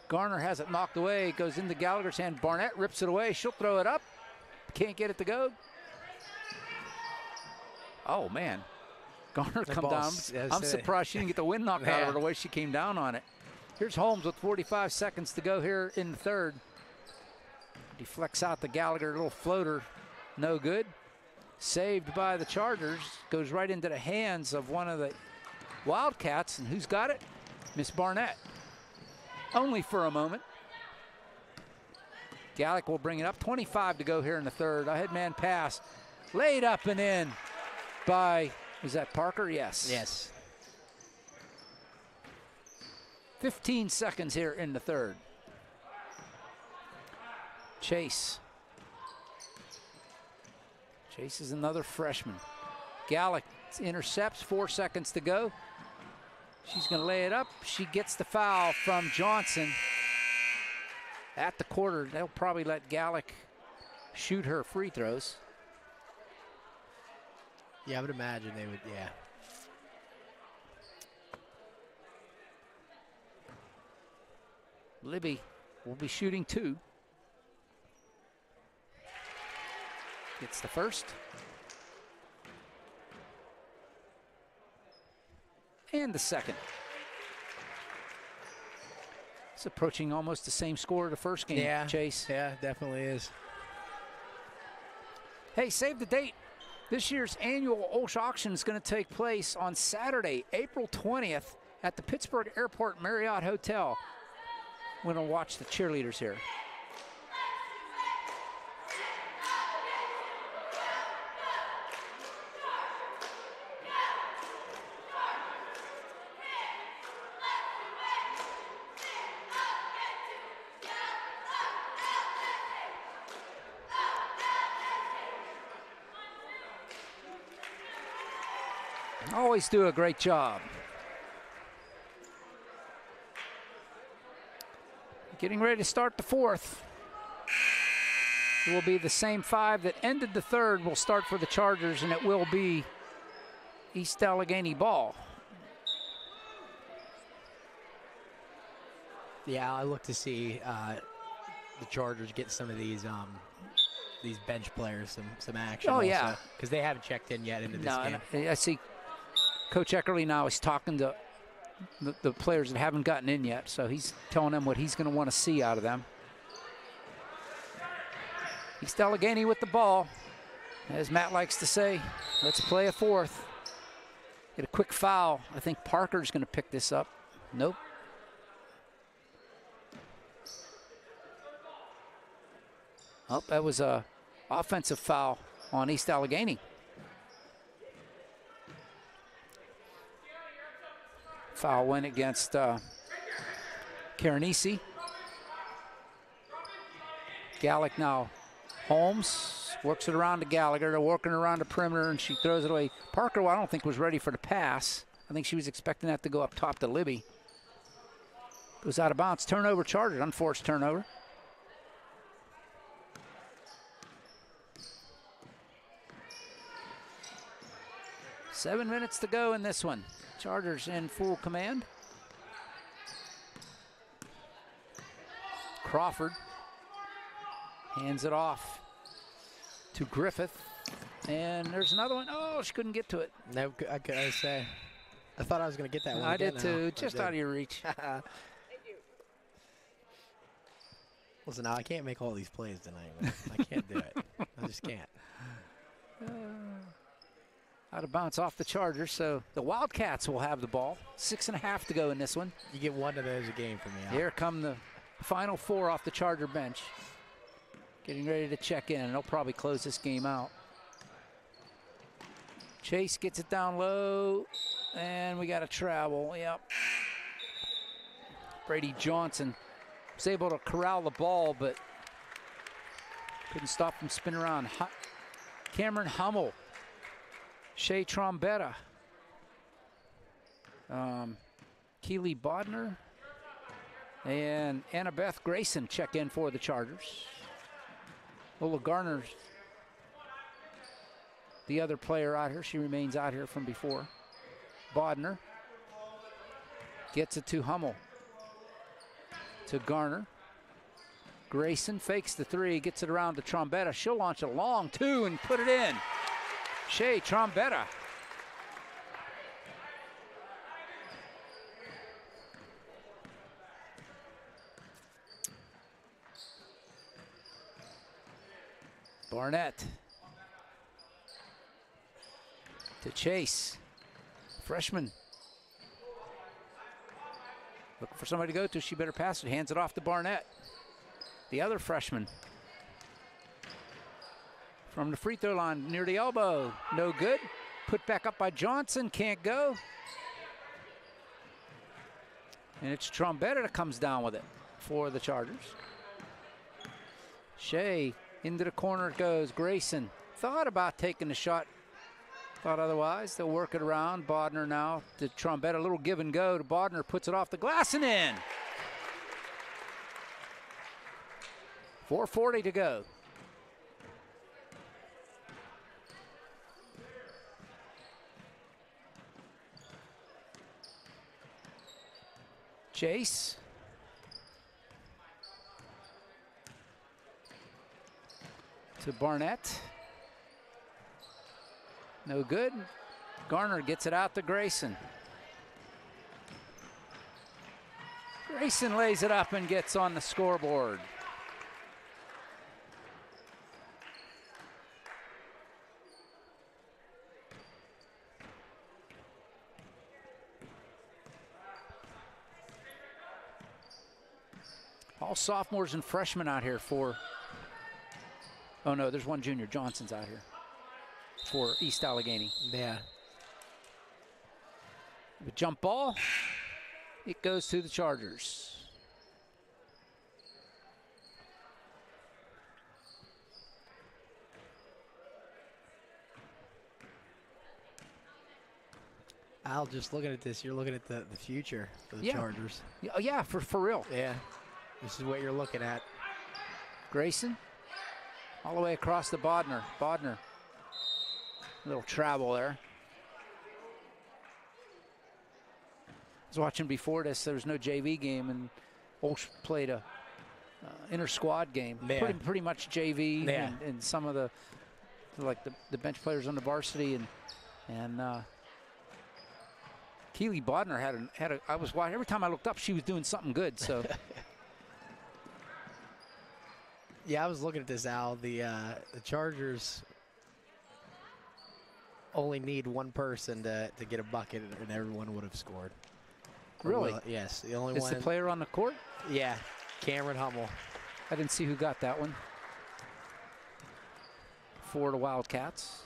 Garner has it knocked away. It goes into Gallagher's hand. Barnett rips it away. She'll throw it up. Can't get it to go. Oh, man. Garner come down. I'm surprised she didn't get the wind knocked out of her the way she came down on it. Here's Holmes with 45 seconds to go here in the third. Deflects out the Gallagher little floater. No good. Saved by the Chargers. Goes right into the hands of one of the Wildcats. And who's got it? Miss Barnett. Only for a moment. Gallick will bring it up. 25 to go here in the third. A head man pass. Laid up and in by, is that Parker? Yes. Yes. 15 seconds here in the third. Chase. Chase is another freshman. Gallick intercepts, 4 seconds to go. She's going to lay it up. She gets the foul from Johnson at the quarter. They'll probably let Gallick shoot her free throws. Yeah, I would imagine they would, yeah. Libby will be shooting 2. Gets the first. And the second. It's approaching almost the same score of the first game, yeah, Chase. Yeah, definitely is. Hey, save the date. This year's annual OLSH auction is going to take place on Saturday, April 20th at the Pittsburgh Airport Marriott Hotel. We're going to watch the cheerleaders here. Always do a great job. Getting ready to start the fourth. It will be the same 5 that ended the third will start for the Chargers, and it will be East Allegheny ball. Yeah, I look to see the Chargers get some of these bench players some action. Oh, yeah. Because they haven't checked in yet into this game. I see Coach Eckerly now is talking to the players that haven't gotten in yet, so he's telling them what he's going to want to see out of them. East Allegheny with the ball. As Matt likes to say, let's play a fourth. Get a quick foul. I think Parker's going to pick this up. Nope. Oh, that was a offensive foul on East Allegheny. Foul went against Caranesi. Gallick now. Holmes works it around to Gallagher. They're working around the perimeter, and she throws it away. Parker, I don't think, was ready for the pass. I think she was expecting that to go up top to Libby. Goes out of bounds. Turnover Chargers. Unforced turnover. Seven minutes to go in this one. Chargers in full command. Crawford hands it off to Griffith. And there's another one. Oh, she couldn't get to it. No, I say. I thought I was going to get that one. I did too, just out of your reach. Listen, now I can't make all these plays tonight. I can't do it. just can't. Out of bounds off the Chargers, so the Wildcats will have the ball. 6.5 to go in this one. You get one of those a game from me. Al. Here come the final 4 off the Charger bench. Getting ready to check in, and they'll probably close this game out. Chase gets it down low, and we got a travel. Yep. Brady Johnson was able to corral the ball, but couldn't stop him spinning around. Cameron Hummel, Shea Trombetta, Keely Bodner, and Annabeth Grayson check in for the Chargers. Lola Garner's the other player out here. She remains out here from before. Bodner gets it to Hummel. To Garner. Grayson fakes the 3, gets it around to Trombetta. She'll launch a long 2 and put it in. Shea Trombetta. Barnett. To Chase. Freshman. Looking for somebody to go to. She better pass it. Hands it off to Barnett. The other freshman. From the free throw line near the elbow. No good. Put back up by Johnson. Can't go. And it's Trombetta that comes down with it for the Chargers. Shea into the corner it goes. Grayson thought about taking the shot. Thought otherwise. They'll work it around. Bodner now to Trombetta. A little give and go to Bodner. Puts it off the glass and in. 4:40 to go. Chase. To Barnett. No good. Garner gets it out to Grayson. Grayson lays it up and gets on the scoreboard. All sophomores and freshmen out here for, oh no, there's one junior. Johnson's out here for East Allegheny. Yeah. The jump ball, it goes to the Chargers. Al, just looking at this, you're looking at the future for the Chargers. Yeah, for real. Yeah, this is what you're looking at. Grayson, all the way across to Bodner. Bodner, a little travel there. I was watching before this, there was no JV game, and OLSH played a inter-squad game. Yeah. Pretty much JV, Yeah. and some of the, like the bench players on the varsity, and Keely Bodner had a. I was watching every time I looked up, she was doing something good. So. Yeah, I was looking at this, Al. The Chargers only need one person to get a bucket, and everyone would have scored. Really? Yes. The only one. Is the player on the court? Yeah, Cameron Hummel. I didn't see who got that one. For the Wildcats.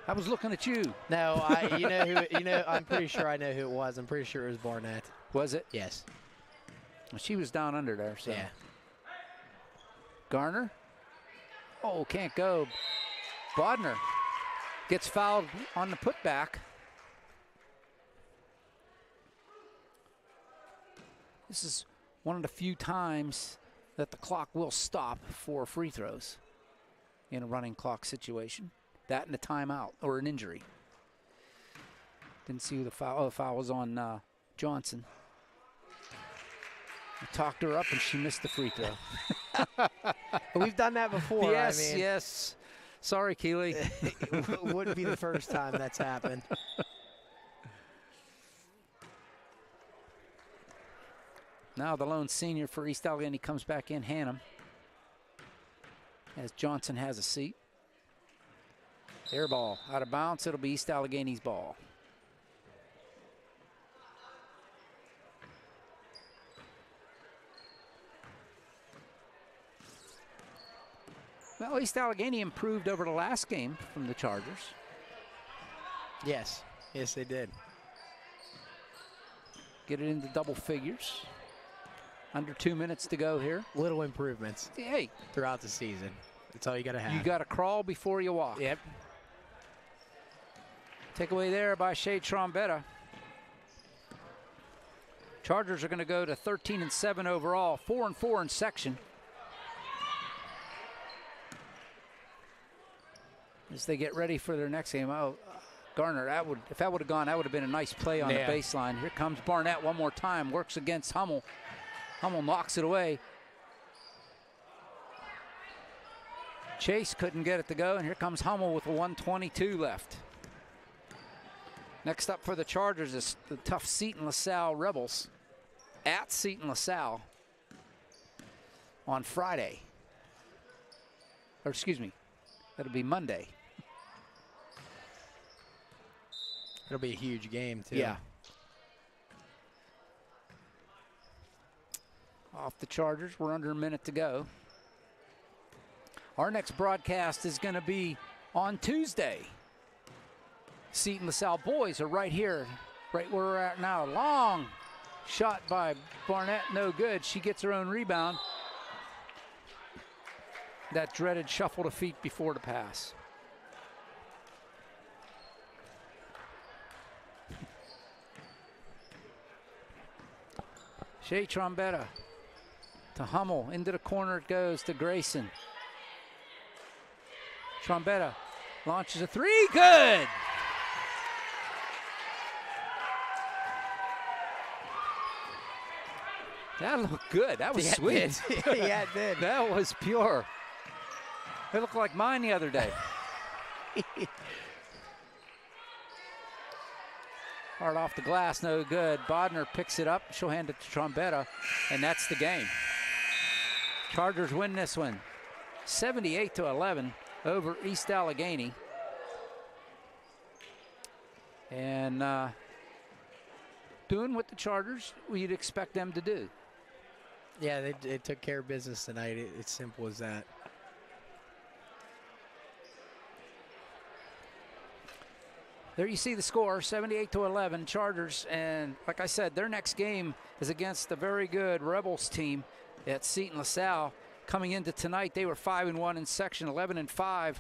I was looking at you. No, I'm pretty sure I know who it was. I'm pretty sure it was Barnett. Was it? Yes. Well, she was down under there, so. Yeah. Garner. Oh, can't go. Bodner gets fouled on the putback. This is one of the few times that the clock will stop for free throws in a running clock situation. That and a timeout or an injury. Didn't see who the foul. Oh, the foul was on Johnson. I talked her up and she missed the free throw. We've done that before. Yes, I mean, yes. Sorry, Keely. It wouldn't be the first time that's happened. Now the lone senior for East Allegheny comes back in, Hannum. as Johnson has a seat. Air ball out of bounds. It'll be East Allegheny's ball. Well, East Allegheny improved over the last game from the Chargers. Yes, they did. Get it into double figures. Under 2 minutes to go here. Little improvements. Hey. Throughout the season. That's all you got to have. You got to crawl before you walk. Yep. Takeaway there by Shea Trombetta. Chargers are going to go to 13-7 overall, 4-4 in section. As they get ready for their next game. Oh, Garner, if that would have gone, that would have been a nice play on the baseline. Here comes Barnett one more time, works against Hummel. Hummel knocks it away. Chase couldn't get it to go, and here comes Hummel with a 1:22 left. Next up for the Chargers is the tough Seton LaSalle Rebels at Seton LaSalle on Friday. Or excuse me, that'll be Monday. It'll be a huge game, too. Yeah. Off the Chargers, we're under a minute to go. Our next broadcast is going to be on Tuesday. Seton LaSalle boys are right here, right where we're at now. Long shot by Barnett, no good. She gets her own rebound. That dreaded shuffle to feet before the pass. Shea Trombetta to Hummel. Into the corner it goes to Grayson. Trombetta launches a three. Good! That looked good. That was sweet. Yeah, it did. That was pure. It looked like mine the other day. Hard off the glass, no good. Bodner picks it up. She'll hand it to Trombetta, and that's the game. Chargers win this one, 78-11 over East Allegheny. And doing what the Chargers you'd expect them to do. Yeah, they took care of business tonight. It's simple as that. There you see the score, 78-11, Chargers. And like I said, their next game is against the very good Rebels team at Seton LaSalle. Coming into tonight, they were 5-1 in section, 11-5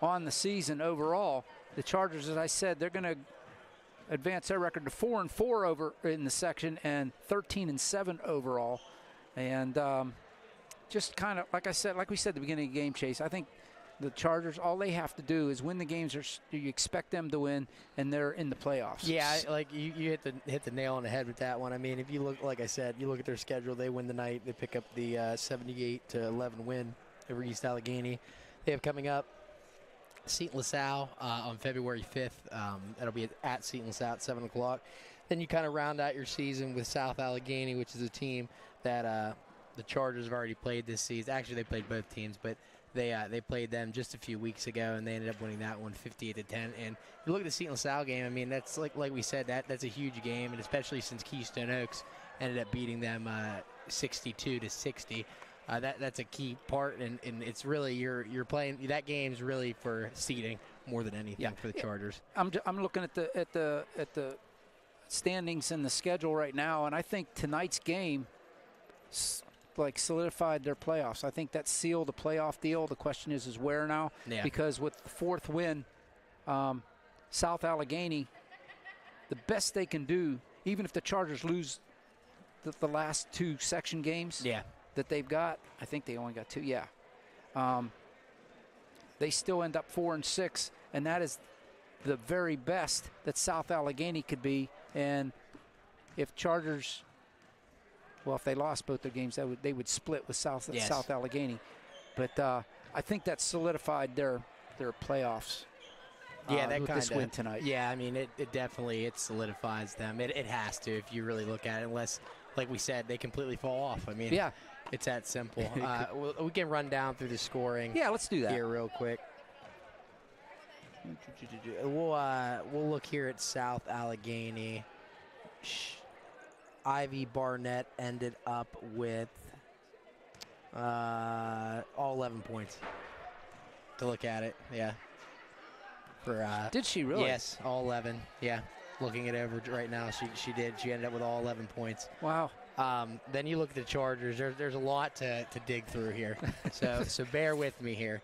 on the season overall. The Chargers, as I said, they're going to advance their record to 4-4 over in the section and 13-7 overall. And just kind of, like I said, like we said at the beginning of the game, Chase, I think the Chargers, all they have to do is win the games you expect them to win, and they're in the playoffs. Yeah, like you hit the nail on the head with that one. I mean, if you look, like I said, you look at their schedule, they win tonight. They pick up the 78-11 win over East Allegheny. They have coming up Seton LaSalle on February 5th. That'll be at Seton LaSalle at 7 o'clock. Then you kind of round out your season with South Allegheny, which is a team that the Chargers have already played this season. Actually, they played both teams, but they played them just a few weeks ago, and they ended up winning that one 58-10. And you look at the Seton LaSalle game, I mean, that's like we said, that's a huge game, and especially since Keystone Oaks ended up beating them 62-60. That's a key part, and it's really you're playing that game's really for seeding more than anything for the Chargers. I'm looking at the standings and the schedule right now, and I think tonight's game solidified their playoffs. I think that sealed the playoff deal. The question is where now? Yeah. Because with the fourth win, South Allegheny, the best they can do, even if the Chargers lose the last two section games that they've got, I think they only got two, they still end up 4-6, and that is the very best that South Allegheny could be. And if Chargers, well, if they lost both their games, they would split with South Allegheny. But I think that solidified their playoffs. That with this win tonight. Yeah, I mean, it definitely solidifies them. It has to, if you really look at it, unless like we said, they completely fall off. I mean, Yeah. it's that simple. We can run down through the scoring. Yeah, let's do that here real quick. We'll look here at South Allegheny. Ivy Barnett ended up with all 11 points. To look at it, yeah. Did she really? Yes, all 11. Yeah, looking it over right now, she did. She ended up with all 11 points. Wow. Then you look at the Chargers. There's a lot to dig through here, so bear with me here.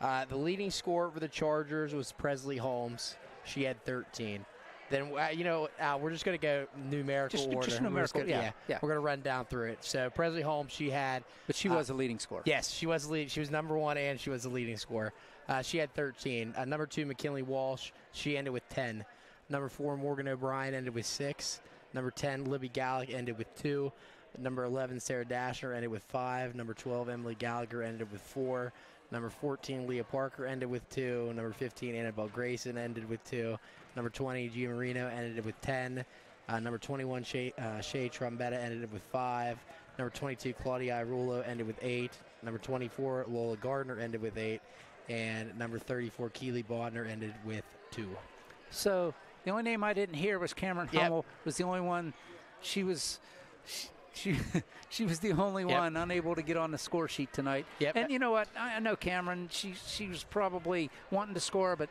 The leading scorer for the Chargers was Presley Holmes. She had 13. Then, we're just going to go numerical order. Just numerical, yeah. We're going to run down through it. So, Presley Holmes, she had... But she was a leading scorer. Yes, she was lead. She was number 1, and she was the leading scorer. She had 13. Number 2, McKinley Walsh, she ended with 10. Number 4, Morgan O'Brien ended with 6. Number 10, Libby Gallick ended with 2. Number 11, Sarah Dashner ended with 5. Number 12, Emily Gallagher ended with 4. Number 14, Leah Parker ended with 2. Number 15, Annabelle Grayson ended with 2. Number 20, Gia Marino ended with 10. Number 21, Shay Trombetta ended with 5. Number 22, Claudia Irulo ended with 8. Number 24, Lola Gardner ended with 8. And number 34, Keely Bodner ended with 2. So the only name I didn't hear was Cameron Hummel. Was the only one. She was the only one unable to get on the score sheet tonight. And you know what? I know Cameron. She was probably wanting to score, but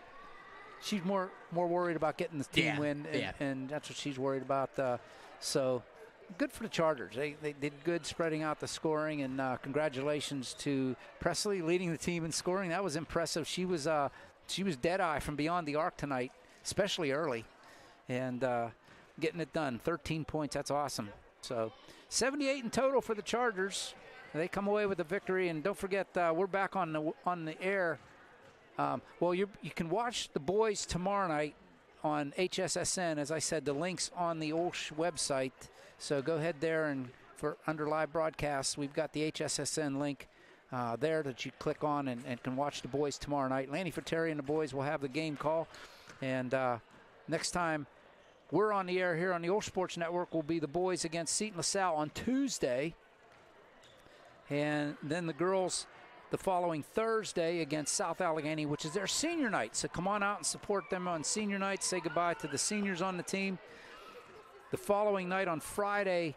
she's more worried about getting the team win, and that's what she's worried about. So good for the Chargers. They did good spreading out the scoring, and congratulations to Presley leading the team in scoring. That was impressive. She was dead-eye from beyond the arc tonight, especially early, and getting it done. 13 points. That's awesome. So 78 in total for the Chargers. They come away with a victory, and don't forget we're back on the air. You can watch the boys tomorrow night on HSSN. As I said, the link's on the OLSH website. So go ahead there, and for under live broadcasts, we've got the HSSN link there that you click on and can watch the boys tomorrow night. Lanny Fratteri and the boys will have the game call. And next time we're on the air here on the OLSH Sports Network will be the boys against Seton LaSalle on Tuesday. And then the girls the following Thursday against South Allegheny, which is their senior night. So come on out and support them on senior night. Say goodbye to the seniors on the team. The following night on Friday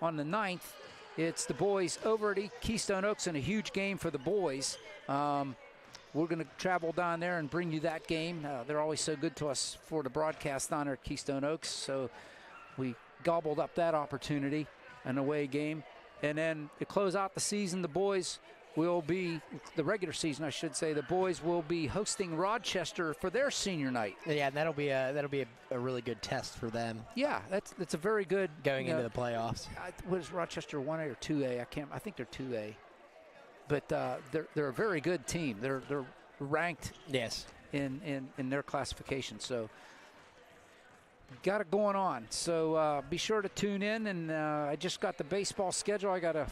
on the 9th, it's the boys over at Keystone Oaks in a huge game for the boys. We're going to travel down there and bring you that game. They're always so good to us for the broadcast down there at Keystone Oaks. So we gobbled up that opportunity, an away game. And then to close out the season, the boys will be, the regular season I should say, the boys will be hosting Rochester for their senior night. Yeah, and that'll be a really good test for them. Yeah, that's a very good going into the playoffs. What is Rochester, 1A or 2A? I think they're 2A. But they're a very good team. They're ranked in their classification. So got it going on. So be sure to tune in. And I just got the baseball schedule. I got to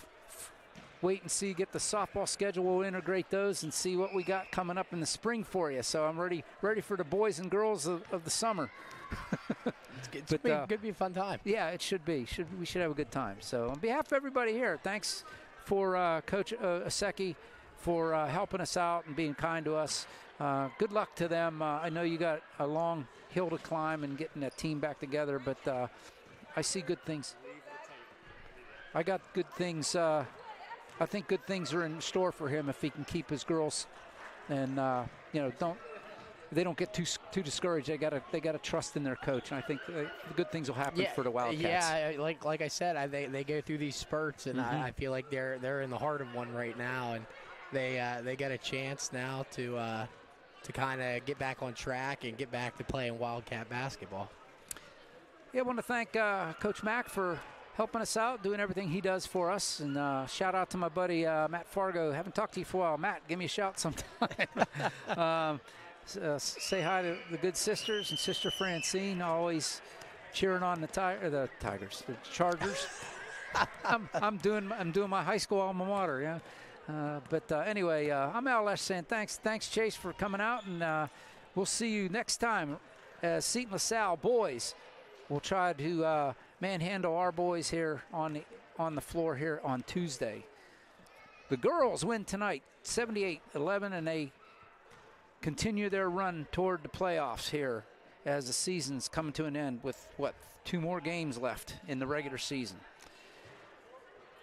wait and see, get the softball schedule. We'll integrate those and see what we got coming up in the spring for you. So I'm ready for the boys and girls of the summer. It's going to be a fun time. Yeah, it should be. We should have a good time. So on behalf of everybody here, thanks for Coach Aseki for helping us out and being kind to us. Good luck to them. I know you got a long hill to climb and getting that team back together, but I see good things. I got good things. I think good things are in store for him if he can keep his girls, and they don't get too discouraged. They gotta trust in their coach, and I think the good things will happen for the Wildcats. Yeah, like I said, they go through these spurts, and I feel like they're in the heart of one right now, and they got a chance now to kind of get back on track and get back to playing Wildcat basketball. Yeah, I want to thank Coach Mack for helping us out, doing everything he does for us. And shout out to my buddy Matt Fargo. Haven't talked to you for a while. Matt, give me a shout sometime. Say hi to the good sisters and Sister Francine, always cheering on the Tigers, the Chargers. I'm doing my high school alma mater, yeah. But anyway, I'm OLSH saying thanks Chase for coming out, and we'll see you next time. Seton LaSalle boys will try to manhandle our boys here on the floor here on Tuesday. The girls win tonight, 78-11, and they continue their run toward the playoffs here as the season's coming to an end with, 2 more games left in the regular season.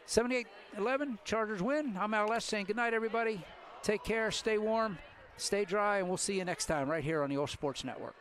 78-11, Chargers win. I'm OLSH saying good night, everybody. Take care, stay warm, stay dry, and we'll see you next time right here on the OLSH Sports Network.